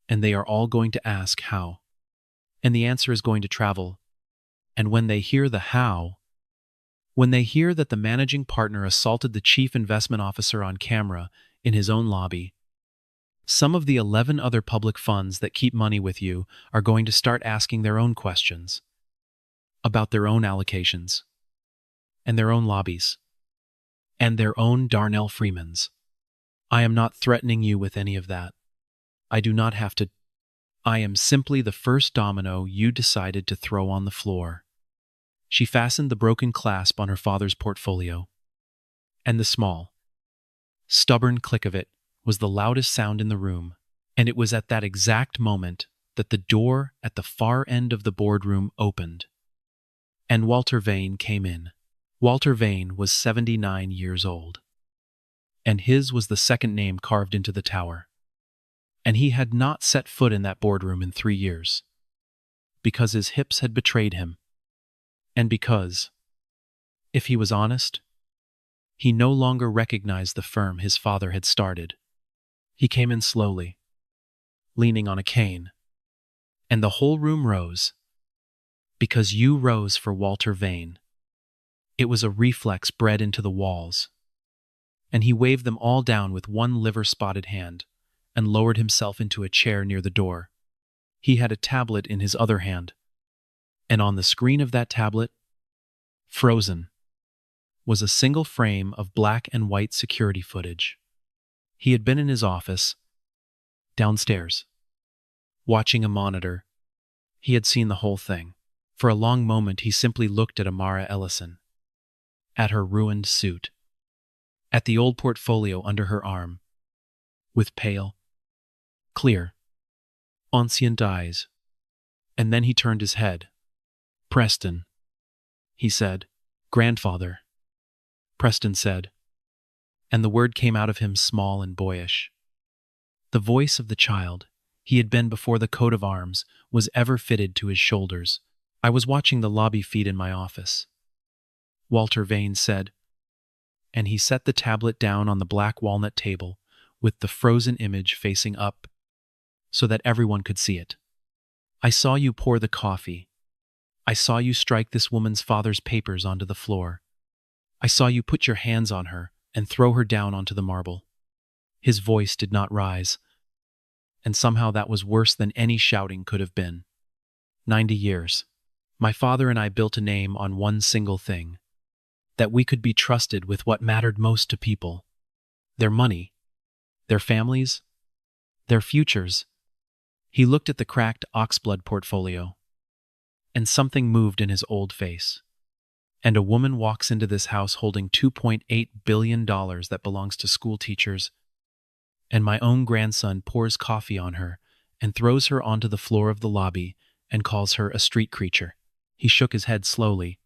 And they are all going to ask how. And the answer is going to travel. And when they hear the how, when they hear that the managing partner assaulted the chief investment officer on camera in his own lobby, some of the 11 other public funds that keep money with you are going to start asking their own questions about their own allocations, and their own lobbies, and their own Darnell Freemans. I am not threatening you with any of that. I do not have to. I am simply the first domino you decided to throw on the floor." She fastened the broken clasp on her father's portfolio, and the small, stubborn click of it was the loudest sound in the room, and it was at that exact moment that the door at the far end of the boardroom opened, and Walter Vane came in. Walter Vane was 79 years old, and his was the second name carved into the tower. And he had not set foot in that boardroom in 3 years, because his hips had betrayed him, and because, if he was honest, he no longer recognized the firm his father had started. He came in slowly, leaning on a cane, and the whole room rose, because you rose for Walter Vane. It was a reflex bred into the walls, and he waved them all down with one liver-spotted hand, and lowered himself into a chair near the door. He had a tablet in his other hand, and on the screen of that tablet, frozen, was a single frame of black and white security footage. He had been in his office, downstairs, watching a monitor. He had seen the whole thing. For a long moment he simply looked at Amara Ellison, at her ruined suit, at the old portfolio under her arm, with pale, clear, ancient eyes, and then he turned his head. "Preston," he said. "Grandfather," Preston said, and the word came out of him small and boyish. The voice of the child he had been before the coat of arms was ever fitted to his shoulders. "I was watching the lobby feed in my office," Walter Vane said, and he set the tablet down on the black walnut table with the frozen image facing up so that everyone could see it. "I saw you pour the coffee. I saw you strike this woman's father's papers onto the floor. I saw you put your hands on her and throw her down onto the marble. His voice did not rise, and somehow that was worse than any shouting could have been. 90 years. My father and I built a name on one single thing: that we could be trusted with what mattered most to people. Their money, their families, their futures. He looked at the cracked oxblood portfolio, and something moved in his old face. And a woman walks into this house holding $2.8 billion that belongs to school teachers, and my own grandson pours coffee on her and throws her onto the floor of the lobby and calls her a street creature. He shook his head slowly.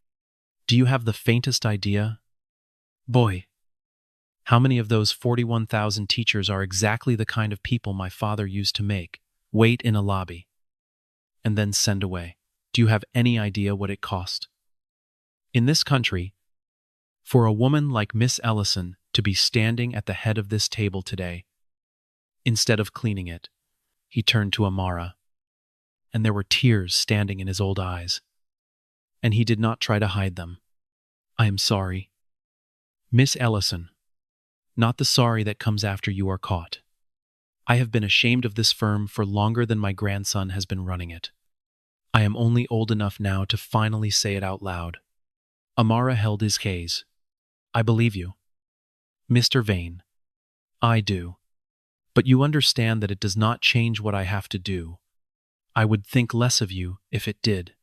Do you have the faintest idea? Boy, how many of those 41,000 teachers are exactly the kind of people my father used to make, wait in a lobby, and then send away? Do you have any idea what it cost? In this country, for a woman like Miss Ellison to be standing at the head of this table today, instead of cleaning it, he turned to Amara, and there were tears standing in his old eyes, and he did not try to hide them. I am sorry. Miss Ellison, not the sorry that comes after you are caught. I have been ashamed of this firm for longer than my grandson has been running it. I am only old enough now to finally say it out loud. Amara held his gaze. I believe you, Mr. Vane. I do. But you understand that it does not change what I have to do. I would think less of you if it did.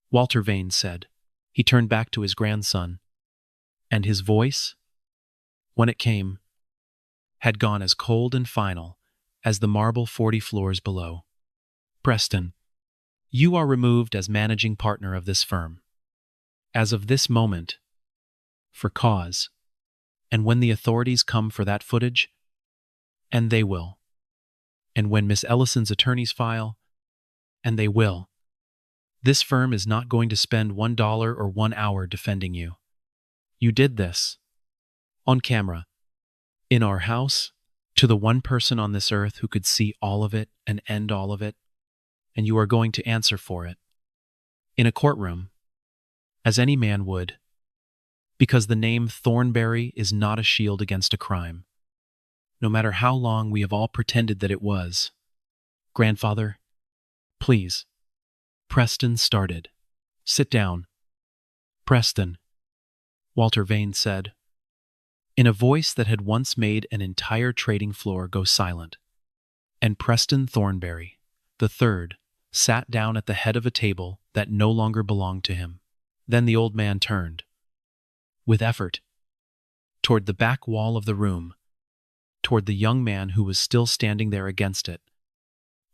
Walter Vane said. He turned back to his grandson, and his voice, when it came, had gone as cold and final as the marble 40 floors below. Preston, you are removed as managing partner of this firm. As of this moment, for cause, and when the authorities come for that footage, and they will, and when Miss Ellison's attorneys file, and they will, this firm is not going to spend $1 or 1 hour defending you. You did this, on camera, in our house, to the one person on this earth who could see all of it and end all of it, and you are going to answer for it. In a courtroom, as any man would, because the name Thornberry is not a shield against a crime, no matter how long we have all pretended that it was. Grandfather, please. Preston started. Sit down. Preston, Walter Vane said, in a voice that had once made an entire trading floor go silent. And Preston Thornberry, the third, sat down at the head of a table that no longer belonged to him. Then the old man turned, with effort, toward the back wall of the room, toward the young man who was still standing there against it,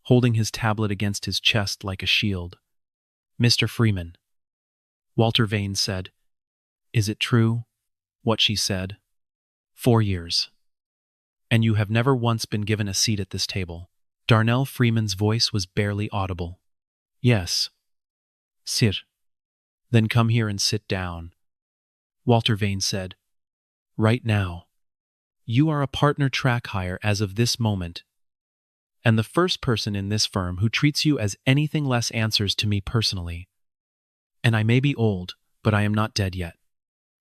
holding his tablet against his chest like a shield. Mr. Freeman, Walter Vane said, is it true, what she said? 4 years. And you have never once been given a seat at this table. Darnell Freeman's voice was barely audible. Yes. Sir. Then come here and sit down. Walter Vane said, right now. You are a partner track hire as of this moment, and the first person in this firm who treats you as anything less answers to me personally. And I may be old, but I am not dead yet.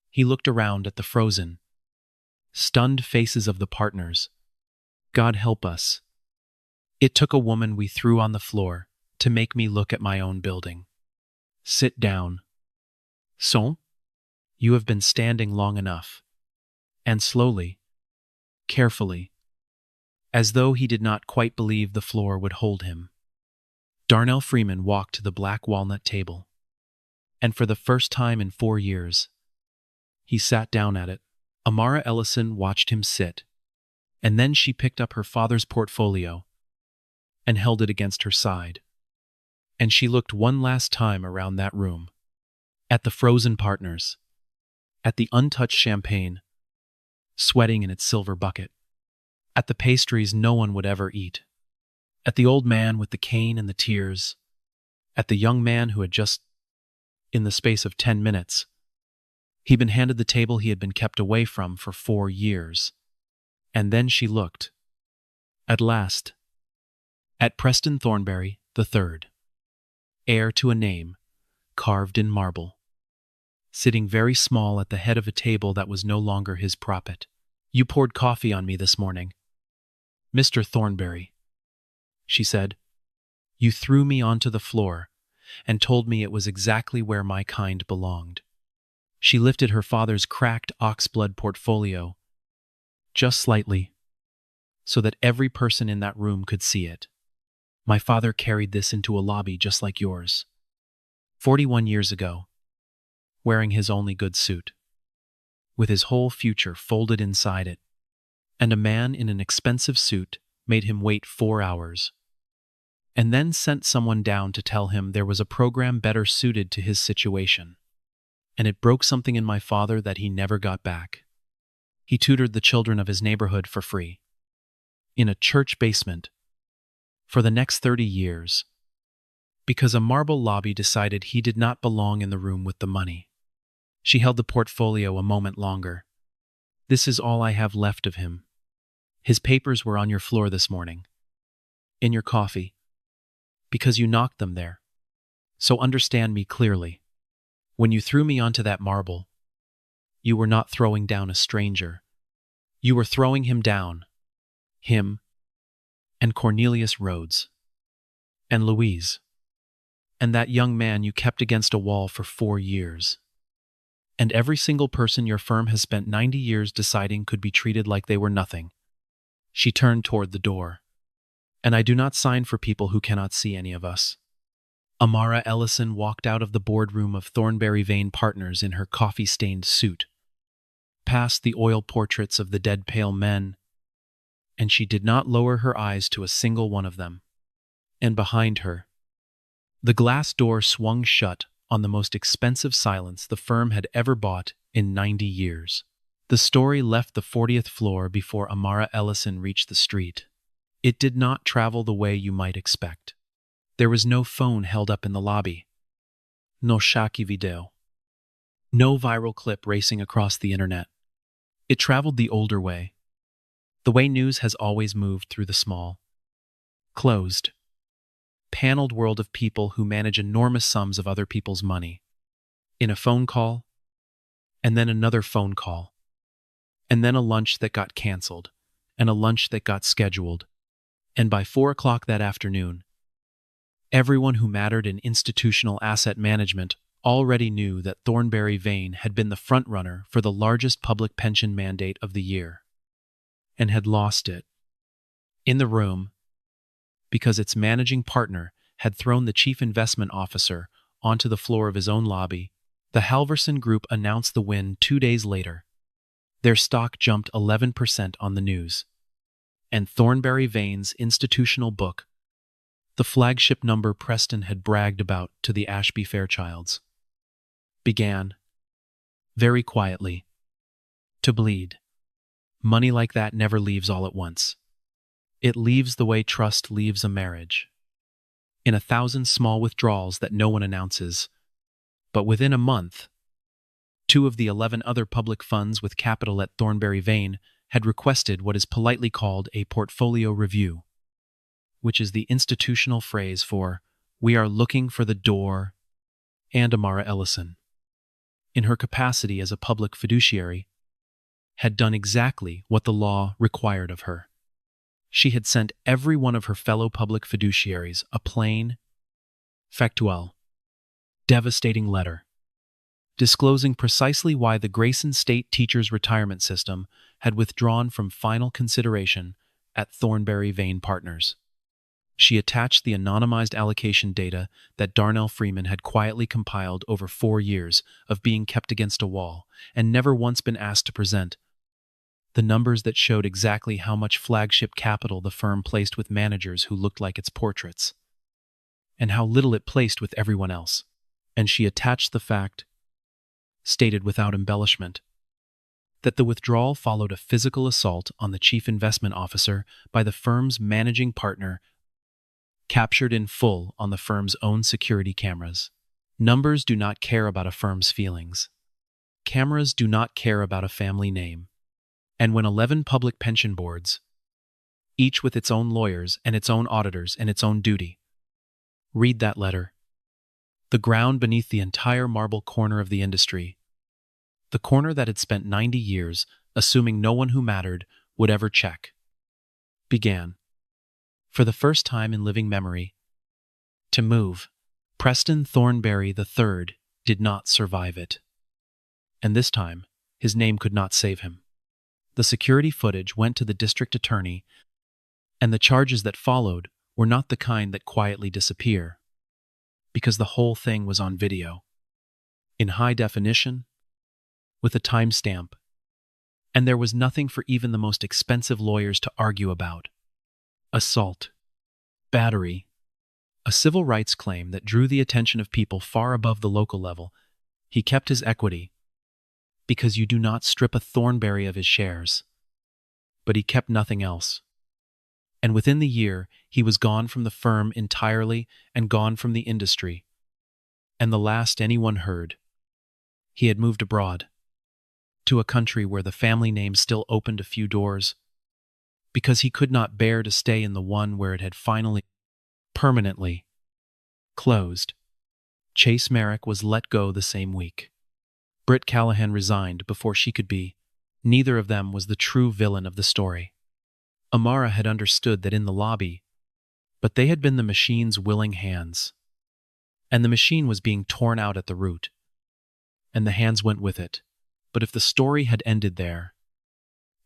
He looked around at the frozen, stunned faces of the partners. God help us. It took a woman we threw on the floor to make me look at my own building. Sit down. So, you have been standing long enough. And slowly, carefully, as though he did not quite believe the floor would hold him, Darnell Freeman walked to the black walnut table, and for the first time in 4 years, he sat down at it. Amara Ellison watched him sit, and then she picked up her father's portfolio and held it against her side. And she looked one last time around that room, at the frozen partners, at the untouched champagne, sweating in its silver bucket, at the pastries no one would ever eat, at the old man with the cane and the tears, at the young man who had just, in the space of 10 minutes, he'd been handed the table he had been kept away from for 4 years. And then she looked, at last, at Preston Thornberry III, heir to a name carved in marble. sitting very small at the head of a table that was no longer his proppet. "You poured coffee on me this morning, Mr. Thornberry," she said. "You threw me onto the floor and told me it was exactly where my kind belonged." She lifted her father's cracked oxblood portfolio just slightly so that every person in that room could see it. "My father carried this into a lobby just like yours, 41 years ago, wearing his only good suit, with his whole future folded inside it, and a man in an expensive suit made him wait 4 hours, and then sent someone down to tell him there was a program better suited to his situation. And it broke something in my father that he never got back. He tutored the children of his neighborhood for free, in a church basement, for the next 30 years, because a marble lobby decided he did not belong in the room with the money." She held the portfolio a moment longer. "This is all I have left of him. His papers were on your floor this morning, in your coffee, because you knocked them there. So understand me clearly. When you threw me onto that marble, you were not throwing down a stranger. You were throwing him down. Him, and Cornelius Rhodes, and Louise, and that young man you kept against a wall for 4 years. And every single person your firm has spent 90 years deciding could be treated like they were nothing." She turned toward the door. "And I do not sign for people who cannot see any of us." Amara Ellison walked out of the boardroom of Thornberry Vane Partners in her coffee-stained suit, past the oil portraits of the dead pale men, and she did not lower her eyes to a single one of them. And behind her, the glass door swung shut on the most expensive silence the firm had ever bought in 90 years. The story left the 40th floor before Amara Ellison reached the street. It did not travel the way you might expect. There was no phone held up in the lobby. No shaki video. No viral clip racing across the internet. It traveled the older way. The way news has always moved through the small, closed, paneled world of people who manage enormous sums of other people's money. In a phone call, and then another phone call, and then a lunch that got canceled, and a lunch that got scheduled. And by 4 o'clock that afternoon, everyone who mattered in institutional asset management already knew that Thornberry Vane had been the frontrunner for the largest public pension mandate of the year, and had lost it. In the room, because its managing partner had thrown the chief investment officer onto the floor of his own lobby, the Halverson Group announced the win 2 days later. Their stock jumped 11% on the news, and Thornberry Vane's institutional book, the flagship number Preston had bragged about to the Ashby Fairchilds, began, very quietly, to bleed. Money like that never leaves all at once. It leaves the way trust leaves a marriage, in 1,000 small withdrawals that no one announces. But within a month, 2 of the 11 other public funds with capital at Thornberry Vane had requested what is politely called a portfolio review, which is the institutional phrase for "we are looking for the door," and Amara Ellison, in her capacity as a public fiduciary, had done exactly what the law required of her. She had sent every one of her fellow public fiduciaries a plain, factual, devastating letter, disclosing precisely why the Grayson State Teachers Retirement System had withdrawn from final consideration at Thornberry Vane Partners. She attached the anonymized allocation data that Darnell Freeman had quietly compiled over 4 years of being kept against a wall and never once been asked to present, the numbers that showed exactly how much flagship capital the firm placed with managers who looked like its portraits, and how little it placed with everyone else. And she attached the fact, stated without embellishment, that the withdrawal followed a physical assault on the chief investment officer by the firm's managing partner, captured in full on the firm's own security cameras. Numbers do not care about a firm's feelings. Cameras do not care about a family name. And when 11 public pension boards, each with its own lawyers and its own auditors and its own duty, read that letter, the ground beneath the entire marble corner of the industry the corner that had spent 90 years assuming no one who mattered would ever check, began, for the first time in living memory, to move. Preston Thornberry III did not survive it. And this time, his name could not save him. The security footage went to the district attorney, and the charges that followed were not the kind that quietly disappear, because the whole thing was on video, in high definition, with a timestamp, and there was nothing for even the most expensive lawyers to argue about. Assault, battery, a civil rights claim that drew the attention of people far above the local level. He kept his equity, because you do not strip a Thornberry of his shares. But he kept nothing else. And within the year, he was gone from the firm entirely and gone from the industry. And the last anyone heard, he had moved abroad, to a country where the family name still opened a few doors, because he could not bear to stay in the one where it had finally, permanently, closed. Chase Merrick was let go the same week. Britt Callahan resigned before she could be. Neither of them was the true villain of the story. Amara had understood that in the lobby, but they had been the machine's willing hands. And the machine was being torn out at the root. And the hands went with it. But if the story had ended there,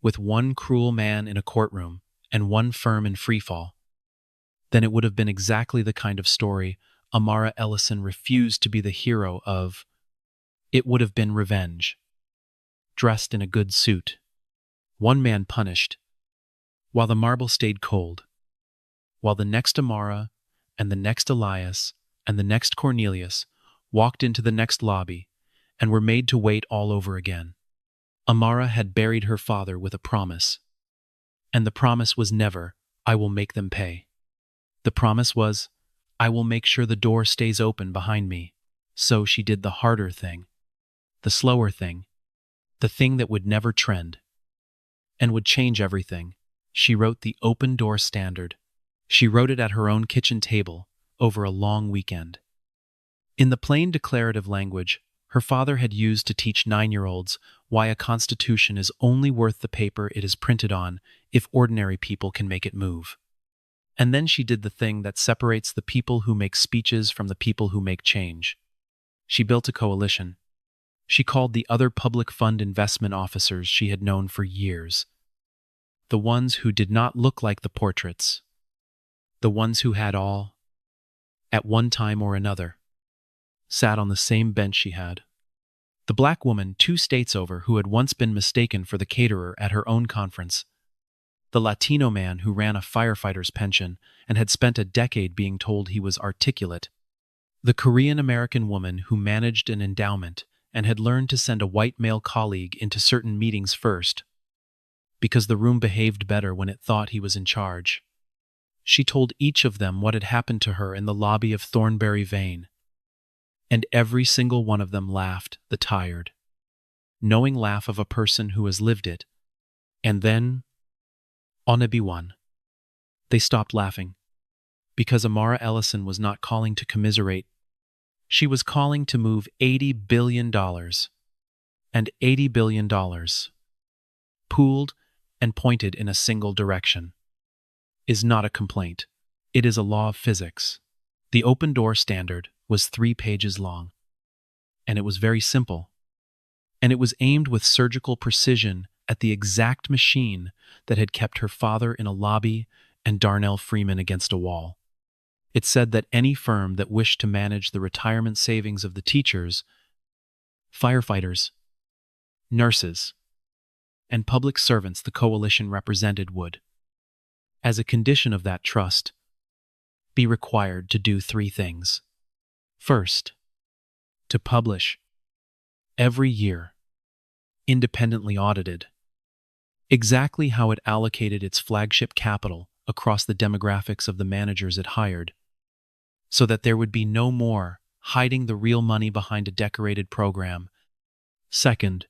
with one cruel man in a courtroom and one firm in freefall, then it would have been exactly the kind of story Amara Ellison refused to be the hero of. It would have been revenge, dressed in a good suit. One man punished, while the marble stayed cold, while the next Amara and the next Elias and the next Cornelius walked into the next lobby and were made to wait all over again. Amara had buried her father with a promise, and the promise was never, "I will make them pay." The promise was, "I will make sure the door stays open behind me." So she did the harder thing, the slower thing, the thing that would never trend, and would change everything. She wrote the open door standard. She wrote it at her own kitchen table over a long weekend. In the plain declarative language her father had used to teach 9-year-olds why a constitution is only worth the paper it is printed on if ordinary people can make it move. And then she did the thing that separates the people who make speeches from the people who make change. She built a coalition. She called the other public fund investment officers she had known for years. The ones who did not look like the portraits. The ones who had all, at one time or another, sat on the same bench she had. The black woman 2 states over who had once been mistaken for the caterer at her own conference. The Latino man who ran a firefighter's pension and had spent a decade being told he was articulate. The Korean-American woman who managed an endowment and had learned to send a white male colleague into certain meetings first, because the room behaved better when it thought he was in charge. She told each of them what had happened to her in the lobby of Thornberry Vane. And every single one of them laughed, the tired, knowing laugh of a person who has lived it. And then, Onebiwan, they stopped laughing, because Amara Ellison was not calling to commiserate. She was calling to move $80 billion. And $80 billion, pooled and pointed in a single direction, is not a complaint. It is a law of physics. The open door standard was 3 pages long, and it was very simple, and it was aimed with surgical precision at the exact machine that had kept her father in a lobby and Darnell Freeman against a wall. It said that any firm that wished to manage the retirement savings of the teachers, firefighters, nurses, and public servants the coalition represented would, as a condition of that trust, be required to do 3 things. First, to publish, every year, independently audited, exactly how it allocated its flagship capital across the demographics of the managers it hired, so that there would be no more hiding the real money behind a decorated program. Second,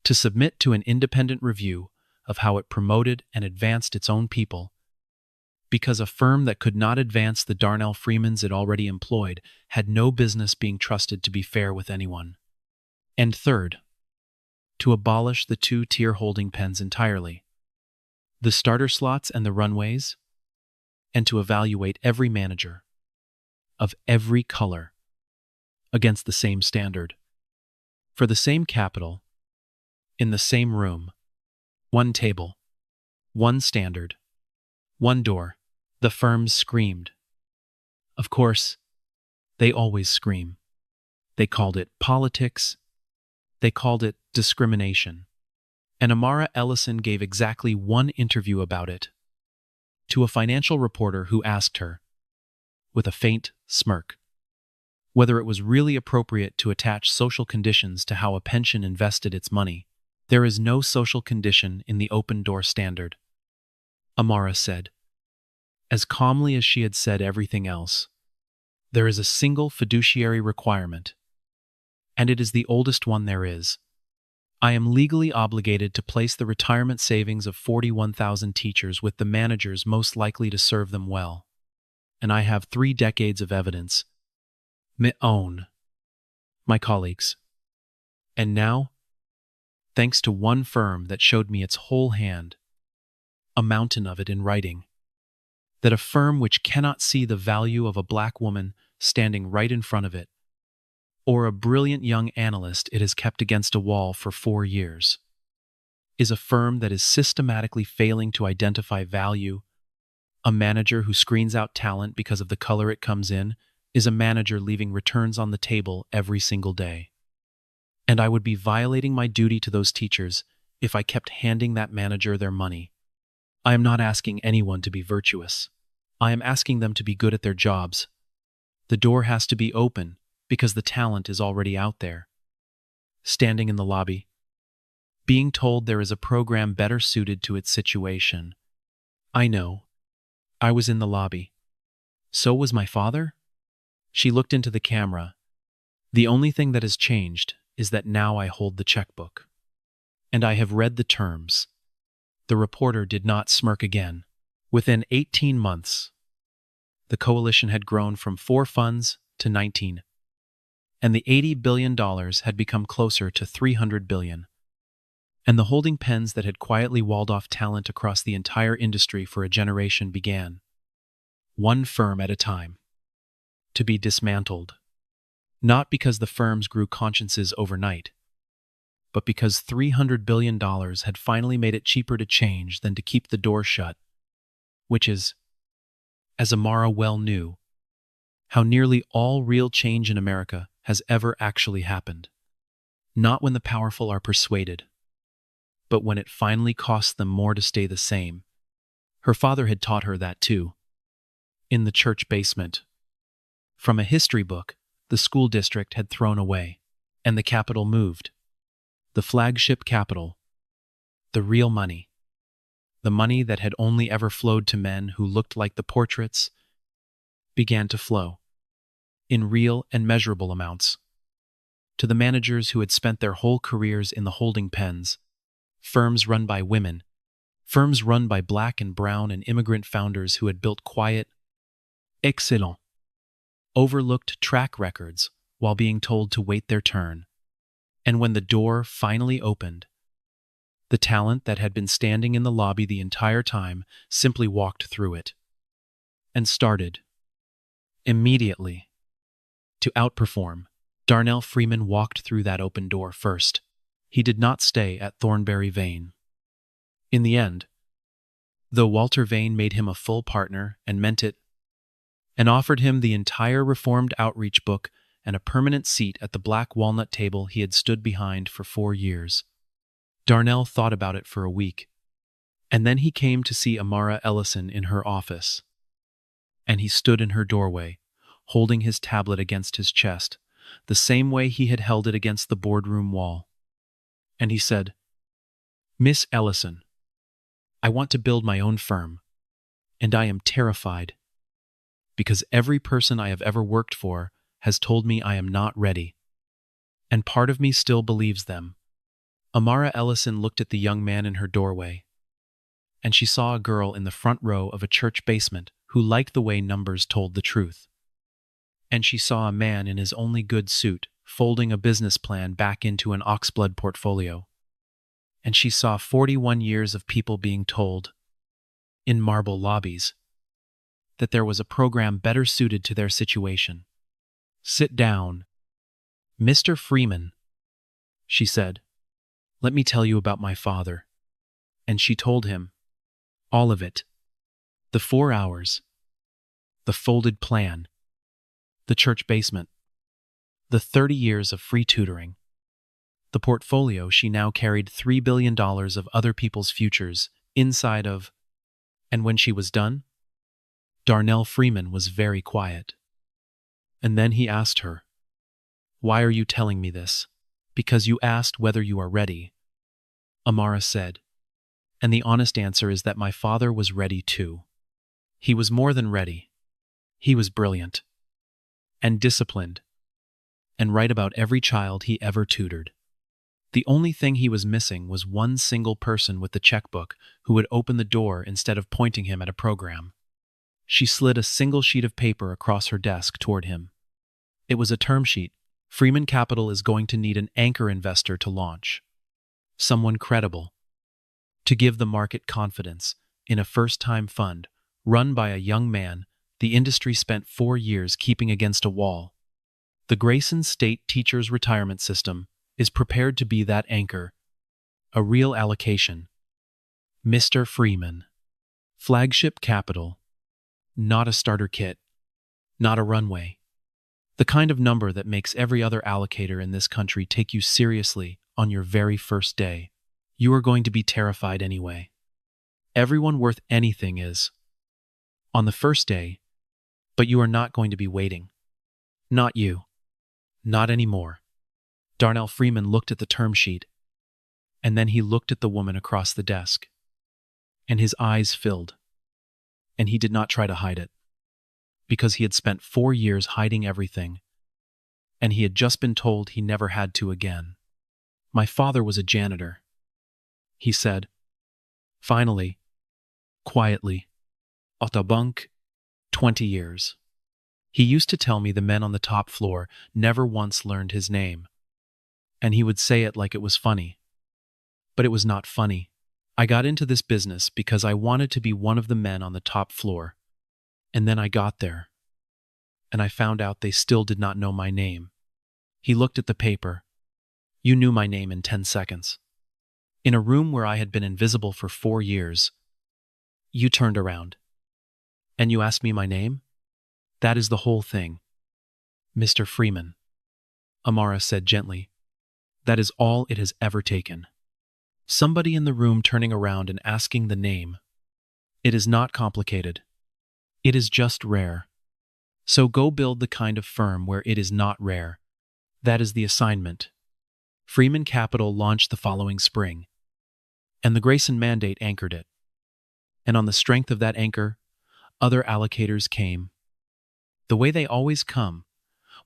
to submit to an independent review of how it promoted and advanced its own people, because a firm that could not advance the Darnell Freemans it already employed had no business being trusted to be fair with anyone. And third, to abolish the two-tier holding pens entirely, the starter slots and the runways, and to evaluate every manager of every color against the same standard. For the same capital, in the same room, one table, one standard, one door, the firms screamed. Of course, they always scream. They called it politics. They called it discrimination. And Amara Ellison gave exactly one interview about it to a financial reporter who asked her, with a faint smirk, whether it was really appropriate to attach social conditions to how a pension invested its money. There is no social condition in the open door standard, Amara said, as calmly as she had said everything else. There is a single fiduciary requirement, and it is the oldest one there is. I am legally obligated to place the retirement savings of 41,000 teachers with the managers most likely to serve them well. And I have 3 decades of evidence. My own. My colleagues. And now, thanks to one firm that showed me its whole hand, a mountain of it in writing, that a firm which cannot see the value of a black woman standing right in front of it, or a brilliant young analyst it has kept against a wall for 4 years, is a firm that is systematically failing to identify value. A manager who screens out talent because of the color it comes in is a manager leaving returns on the table every single day. And I would be violating my duty to those teachers if I kept handing that manager their money. I am not asking anyone to be virtuous. I am asking them to be good at their jobs. The door has to be open because the talent is already out there. Standing in the lobby, being told there is a program better suited to its situation. I know. I was in the lobby. So was my father? She looked into the camera. The only thing that has changed is that now I hold the checkbook. And I have read the terms. The reporter did not smirk again. Within 18 months, the coalition had grown from 4 funds to 19. And the $80 billion had become closer to $300 billion. And the holding pens that had quietly walled off talent across the entire industry for a generation began, one firm at a time, to be dismantled. Not because the firms grew consciences overnight, but because $300 billion had finally made it cheaper to change than to keep the door shut, which is, as Amara well knew, how nearly all real change in America has ever actually happened. Not when the powerful are persuaded, but when it finally costs them more to stay the same. Her father had taught her that too. In the church basement. From a history book the school district had thrown away, and the capital moved. The flagship capital. The real money. The money that had only ever flowed to men who looked like the portraits, began to flow, in real and measurable amounts, to the managers who had spent their whole careers in the holding pens, firms run by women, firms run by black and brown and immigrant founders who had built quiet, excellent, overlooked track records while being told to wait their turn. And when the door finally opened, the talent that had been standing in the lobby the entire time simply walked through it and started, immediately, to outperform. Darnell Freeman walked through that open door first. He did not stay at Thornberry Vane. In the end, though Walter Vane made him a full partner and meant it, and offered him the entire Reformed Outreach book and a permanent seat at the black walnut table he had stood behind for 4 years. Darnell thought about it for a week, and then he came to see Amara Ellison in her office. And he stood in her doorway, holding his tablet against his chest, the same way he had held it against the boardroom wall. And he said, "Miss Ellison, I want to build my own firm, and I am terrified, because every person I have ever worked for has told me I am not ready, and part of me still believes them." Amara Ellison looked at the young man in her doorway, and she saw a girl in the front row of a church basement who liked the way numbers told the truth. And she saw a man in his only good suit folding a business plan back into an oxblood portfolio. and she saw 41 years of people being told, in marble lobbies, that there was a program better suited to their situation. "Sit down. Mr. Freeman," she said. "Let me tell you about my father." And she told him all of it. The 4 hours, the folded plan, the church basement, the 30 years of free tutoring, the portfolio she now carried $3 billion of other people's futures inside of. And when she was done, Darnell Freeman was very quiet. And then he asked her, "Why are you telling me this?" "Because you asked whether you are ready," Amara said. "And the honest answer is that my father was ready too. He was more than ready. He was brilliant and disciplined and right about every child he ever tutored. The only thing he was missing was one single person with the checkbook who would open the door instead of pointing him at a program." She slid a single sheet of paper across her desk toward him. It was a term sheet. Freeman Capital is going to need an anchor investor to launch. Someone credible. To give the market confidence in a first-time fund run by a young man the industry spent 4 years keeping against a wall. The Grayson State Teachers Retirement System is prepared to be that anchor. A real allocation. Mr. Freeman. Flagship capital. Not a starter kit. Not a runway. The kind of number that makes every other allocator in this country take you seriously on your very first day. You are going to be terrified anyway. Everyone worth anything is. On the first day, but you are not going to be waiting. Not you. Not anymore. Darnell Freeman looked at the term sheet, and then he looked at the woman across the desk, and his eyes filled, and he did not try to hide it, because he had spent 4 years hiding everything, and he had just been told he never had to again. "My father was a janitor," he said. Finally, quietly, "Otabunk, 20 years. He used to tell me the men on the top floor never once learned his name. And he would say it like it was funny. But it was not funny. I got into this business because I wanted to be one of the men on the top floor. And then I got there. And I found out they still did not know my name." He looked at the paper. "You knew my name in 10 seconds. In a room where I had been invisible for 4 years, you turned around. And you asked me my name? That is the whole thing. Mr. Freeman," Amara said gently. "That is all it has ever taken. Somebody in the room turning around and asking the name. It is not complicated. It is just rare. So go build the kind of firm where it is not rare. That is the assignment." Freeman Capital launched the following spring, and the Grayson mandate anchored it. And on the strength of that anchor, other allocators came. The way they always come,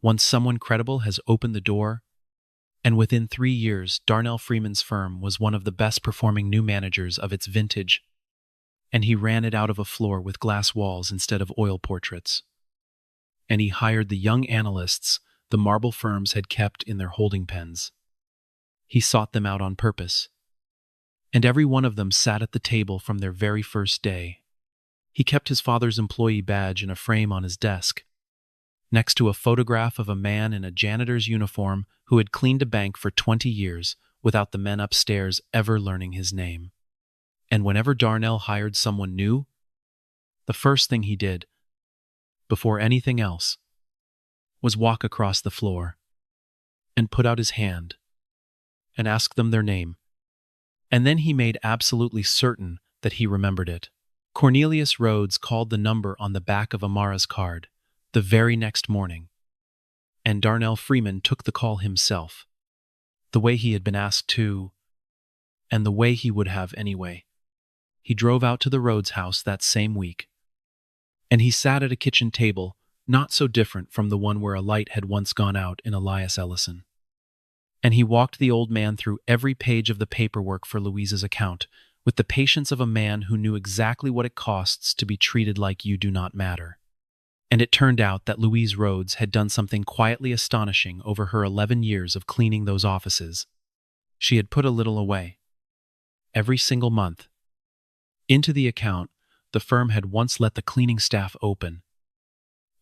once someone credible has opened the door, and within 3 years, Darnell Freeman's firm was one of the best-performing new managers of its vintage, and he ran it out of a floor with glass walls instead of oil portraits. And he hired the young analysts the marble firms had kept in their holding pens. He sought them out on purpose, and every one of them sat at the table from their very first day. He kept his father's employee badge in a frame on his desk, next to a photograph of a man in a janitor's uniform who had cleaned a bank for 20 years without the men upstairs ever learning his name. And whenever Darnell hired someone new, the first thing he did, before anything else, was walk across the floor and put out his hand and ask them their name. And then he made absolutely certain that he remembered it. Cornelius Rhodes called the number on the back of Amara's card the very next morning, and Darnell Freeman took the call himself, the way he had been asked to, and the way he would have anyway. He drove out to the Rhodes house that same week, and he sat at a kitchen table not so different from the one where a light had once gone out in Elias Ellison. And he walked the old man through every page of the paperwork for Louise's account with the patience of a man who knew exactly what it costs to be treated like you do not matter. And it turned out that Louise Rhodes had done something quietly astonishing over her 11 years of cleaning those offices. She had put a little away. every single month. Into the account the firm had once let the cleaning staff open,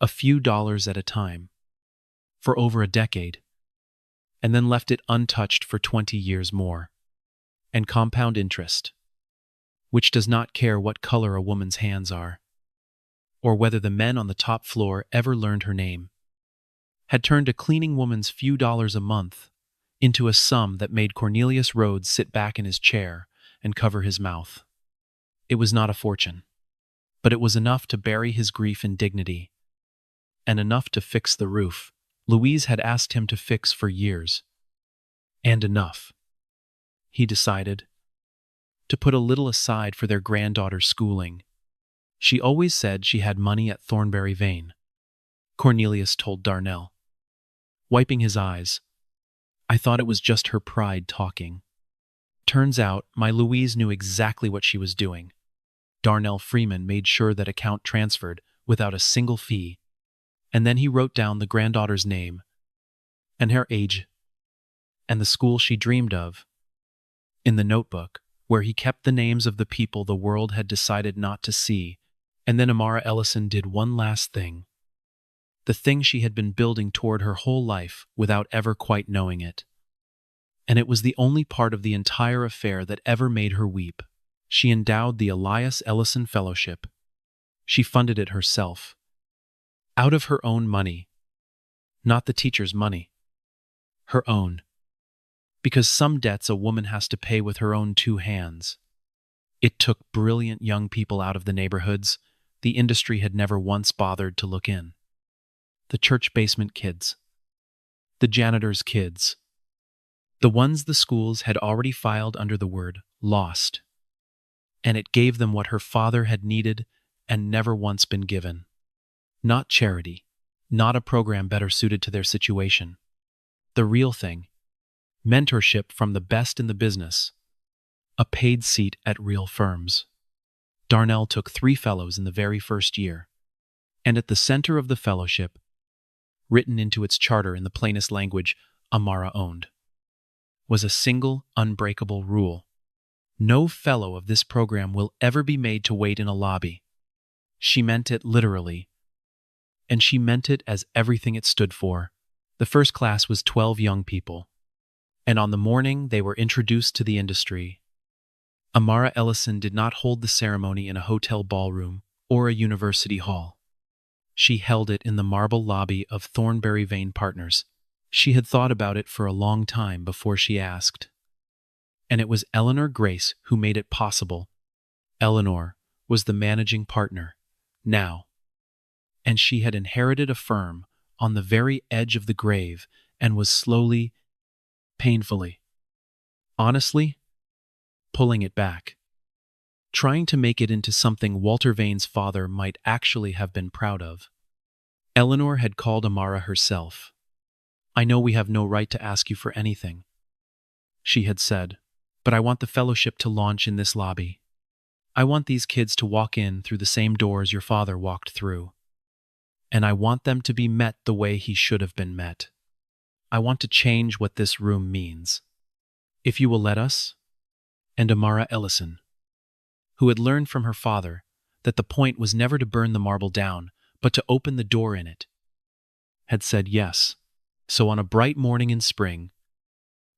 a few dollars at a time, for over a decade, and then left it untouched for 20 years more. And compound interest, which does not care what color a woman's hands are, or whether the men on the top floor ever learned her name, had turned a cleaning woman's few dollars a month into a sum that made Cornelius Rhodes sit back in his chair and cover his mouth. It was not a fortune, but it was enough to bury his grief in dignity, and enough to fix the roof Louise had asked him to fix for years. And enough, he decided, to put a little aside for their granddaughter's schooling. She always said she had money at Thornbury Vane, Cornelius told Darnell, wiping his eyes. I thought it was just her pride talking. Turns out my Louise knew exactly what she was doing. Darnell Freeman made sure that account transferred without a single fee, and then he wrote down the granddaughter's name, and her age, and the school she dreamed of, in the notebook, where he kept the names of the people the world had decided not to see. And then Amara Ellison did one last thing. The thing she had been building toward her whole life without ever quite knowing it. And it was the only part of the entire affair that ever made her weep. She endowed the Elias Ellison Fellowship. She funded it herself, out of her own money, not the teacher's money, her own. Because some debts a woman has to pay with her own two hands. It took brilliant young people out of the neighborhoods the industry had never once bothered to look in. The church basement kids, the janitor's kids, the ones the schools had already filed under the word lost. And it gave them what her father had needed and never once been given. Not charity, not a program better suited to their situation. The real thing. Mentorship from the best in the business. A paid seat at real firms. Darnell took 3 fellows in the very first year. And at the center of the fellowship, written into its charter in the plainest language Amara owned, was a single, unbreakable rule. No fellow of this program will ever be made to wait in a lobby. She meant it literally. And she meant it as everything it stood for. The first class was 12 young people. And on the morning they were introduced to the industry, Amara Ellison did not hold the ceremony in a hotel ballroom or a university hall. She held it in the marble lobby of Thornbury Vane Partners. She had thought about it for a long time before she asked. And it was Eleanor Grace who made it possible. Eleanor was the managing partner, now. And she had inherited a firm on the very edge of the grave and was slowly, painfully, honestly, pulling it back, trying to make it into something Walter Vane's father might actually have been proud of. Eleanor had called Amara herself. I know we have no right to ask you for anything, she had said, but I want the fellowship to launch in this lobby. I want these kids to walk in through the same doors your father walked through. And I want them to be met the way he should have been met. I want to change what this room means. If you will let us. And Amara Ellison, who had learned from her father that the point was never to burn the marble down, but to open the door in it, had said yes. So on a bright morning in spring,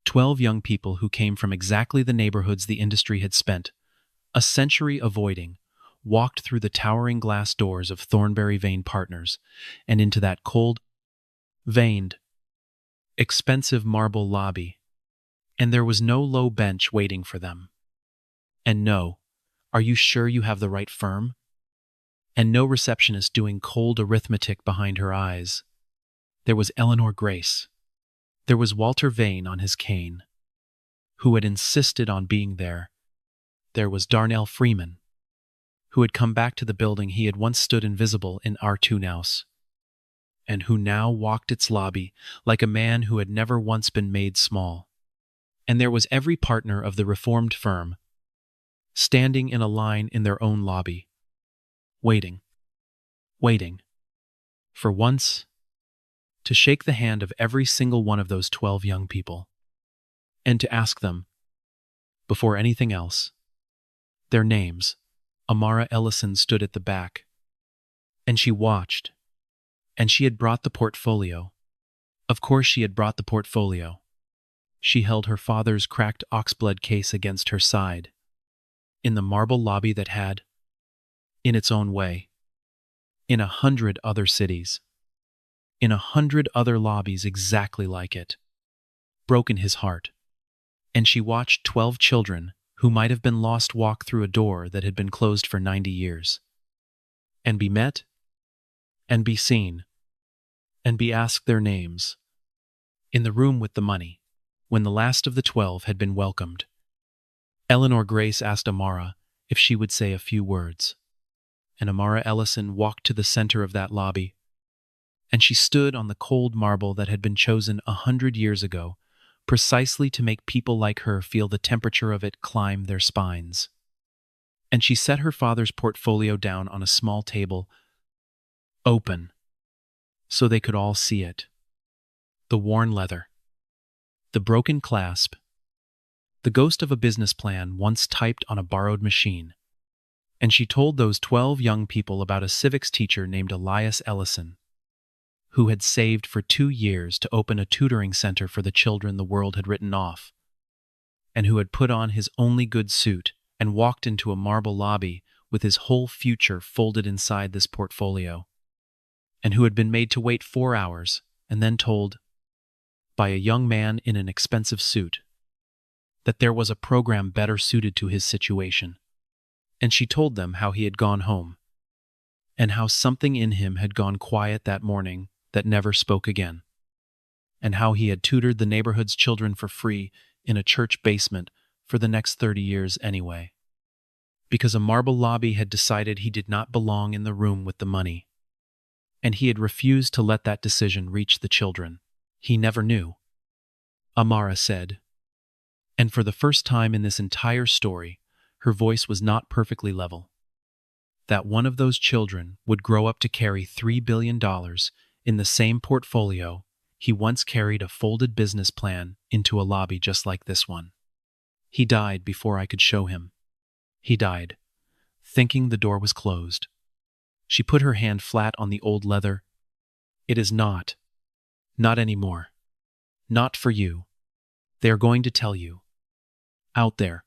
12 young people who came from exactly the neighborhoods the industry had spent a century avoiding walked through the towering glass doors of Thornbury Vane Partners and into that cold, veined, expensive marble lobby. And there was no low bench waiting for them. And no, are you sure you have the right firm? And no receptionist doing cold arithmetic behind her eyes. There was Eleanor Grace. There was Walter Vane on his cane, who had insisted on being there. There was Darnell Freeman, who had come back to the building he had once stood invisible in Artunaus, and who now walked its lobby like a man who had never once been made small. And there was every partner of the reformed firm, standing in a line in their own lobby, waiting, for once, to shake the hand of every single one of those 12 young people, and to ask them, before anything else. Their names. Amara Ellison stood at the back, and she watched, and she had brought the portfolio. Of course she had brought the portfolio. She held her father's cracked oxblood case against her side, in the marble lobby that had, in its own way, in 100 other cities, in 100 other lobbies exactly like it, broken his heart. And she watched 12 children who might have been lost walk through a door that had been closed for 90 years, and be met, and be seen, and be asked their names, in the room with the money, when the last of the 12 had been welcomed. Eleanor Grace asked Amara if she would say a few words, and Amara Ellison walked to the center of that lobby, and she stood on the cold marble that had been chosen 100 years ago, precisely to make people like her feel the temperature of it climb their spines. And she set her father's portfolio down on a small table, open, so they could all see it. The worn leather, the broken clasp, the ghost of a business plan once typed on a borrowed machine. And she told those 12 young people about a civics teacher named Elias Ellison, who had saved for 2 years to open a tutoring center for the children the world had written off, and who had put on his only good suit and walked into a marble lobby with his whole future folded inside this portfolio, and who had been made to wait 4 hours and then told, by a young man in an expensive suit, that there was a program better suited to his situation. And she told them how he had gone home, and how something in him had gone quiet that morning that never spoke again, and how he had tutored the neighborhood's children for free in a church basement for the next 30 years anyway, because a marble lobby had decided he did not belong in the room with the money, and he had refused to let that decision reach the children. He never knew, Amara said. And for the first time in this entire story, her voice was not perfectly level. That one of those children would grow up to carry $3 billion in the same portfolio he once carried a folded business plan into a lobby just like this one. He died before I could show him. He died, thinking the door was closed. She put her hand flat on the old leather. It is not. Not anymore. Not for you. They are going to tell you, out there,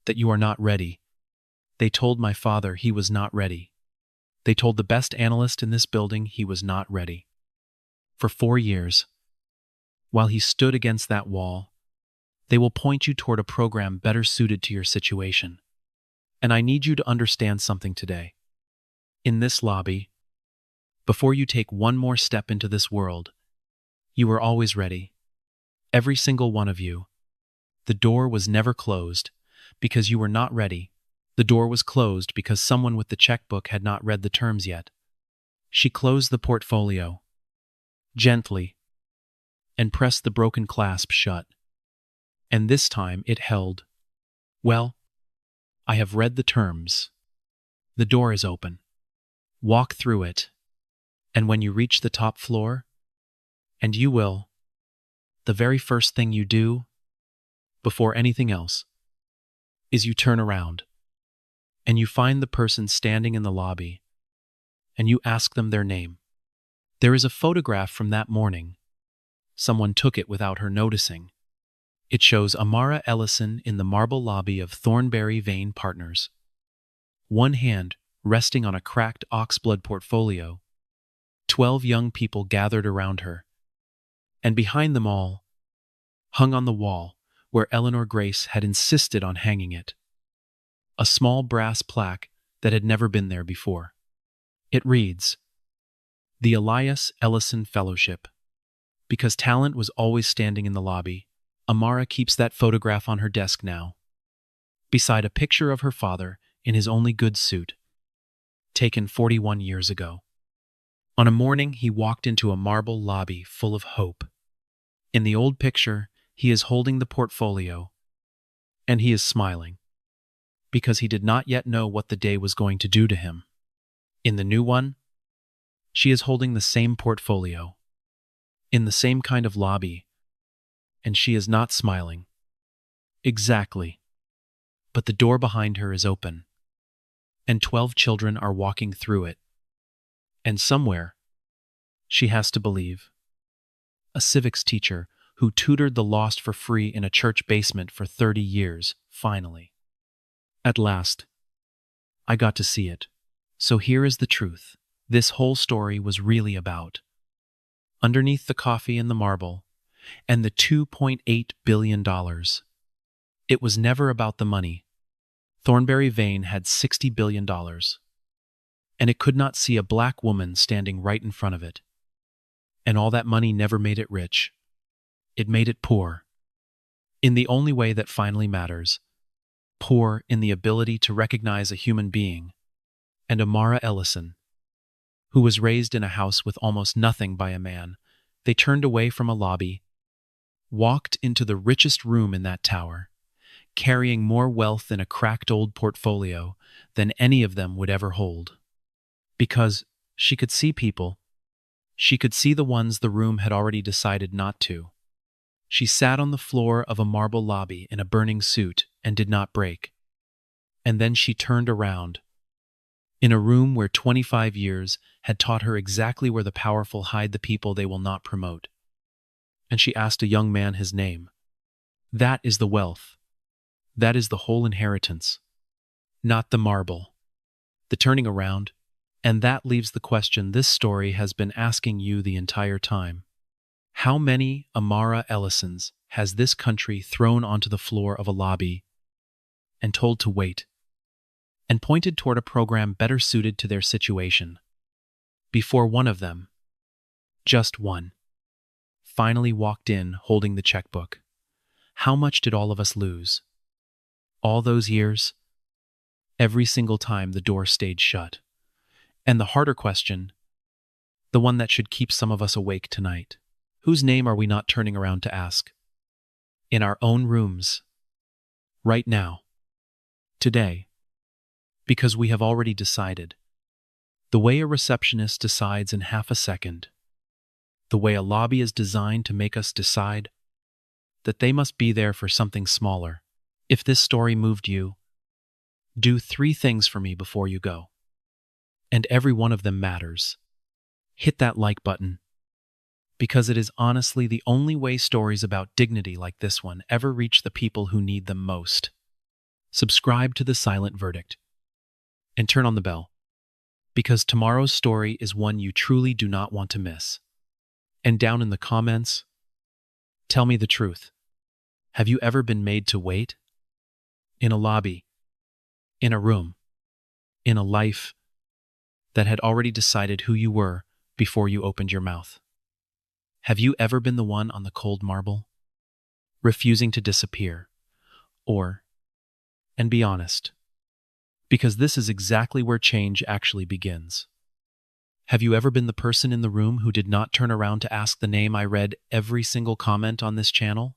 that you are not ready. They told my father he was not ready. They told the best analyst in this building he was not ready. For 4 years, while he stood against that wall, they will point you toward a program better suited to your situation. And I need you to understand something today. In this lobby, before you take one more step into this world, you are always ready. Every single one of you. The door was never closed because you were not ready. The door was closed because someone with the checkbook had not read the terms yet. She closed the portfolio, gently, and pressed the broken clasp shut. And this time it held. Well, I have read the terms. The door is open. Walk through it. And when you reach the top floor, and you will, the very first thing you do, before anything else, is you turn around, and you find the person standing in the lobby, and you ask them their name. There is a photograph from that morning. Someone took it without her noticing. It shows Amara Ellison in the marble lobby of Thornberry Vane Partners. One hand resting on a cracked oxblood portfolio. 12 young people gathered around her. And behind them all, hung on the wall where Eleanor Grace had insisted on hanging it, a small brass plaque that had never been there before. It reads, The Elias Ellison Fellowship. Because talent was always standing in the lobby, Amara keeps that photograph on her desk now, beside a picture of her father in his only good suit, taken 41 years ago. On a morning, he walked into a marble lobby full of hope. In the old picture, he is holding the portfolio, and he is smiling, because he did not yet know what the day was going to do to him. In the new one, she is holding the same portfolio, in the same kind of lobby, and she is not smiling, Exactly. But the door behind her is open, and 12 children are walking through it. And somewhere, she has to believe, a civics teacher who tutored the lost for free in a church basement for 30 years, finally. At last, I got to see it. So here is the truth. This whole story was really about, underneath the coffee and the marble, and the $2.8 billion. It was never about the money. Thornberry Vane had $60 billion, and it could not see a black woman standing right in front of it. And all that money never made it rich. It made it poor. In the only way that finally matters. Poor in the ability to recognize a human being. And Amara Ellison, who was raised in a house with almost nothing by a man, they turned away from a lobby, walked into the richest room in that tower, carrying more wealth in a cracked old portfolio than any of them would ever hold. Because she could see people. She could see the ones the room had already decided not to. She sat on the floor of a marble lobby in a burning suit and did not break. And then she turned around. In a room where 25 years had taught her exactly where the powerful hide the people they will not promote. And she asked a young man his name. That is the wealth. That is the whole inheritance. Not the marble. The turning around. And that leaves the question this story has been asking you the entire time. How many Amara Ellisons has this country thrown onto the floor of a lobby and told to wait, and pointed toward a program better suited to their situation, before one of them, just one, finally walked in holding the checkbook? How much did all of us lose? All those years? Every single time the door stayed shut. And the harder question, the one that should keep some of us awake tonight, whose name are we not turning around to ask? In our own rooms. Right now. Today. Because we have already decided. The way a receptionist decides in half a second. The way a lobby is designed to make us decide that they must be there for something smaller. If this story moved you, do 3 things for me before you go. And every one of them matters. Hit that like button. Because it is honestly the only way stories about dignity like this one ever reach the people who need them most. Subscribe to The Silent Verdict. And turn on the bell. Because tomorrow's story is one you truly do not want to miss. And down in the comments, tell me the truth. Have you ever been made to wait? In a lobby. In a room. In a life that had already decided who you were before you opened your mouth. Have you ever been the one on the cold marble, refusing to disappear? And be honest, because this is exactly where change actually begins. Have you ever been the person in the room who did not turn around to ask the name? I read every single comment on this channel?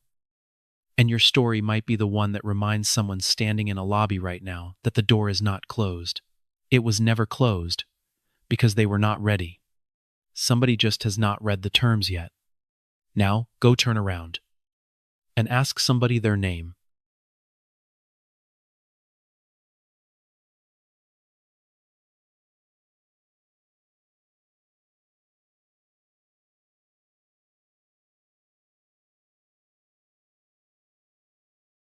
And your story might be the one that reminds someone standing in a lobby right now that the door is not closed. It was never closed. Because they were not ready. Somebody just has not read the terms yet. Now, go turn around and ask somebody their name.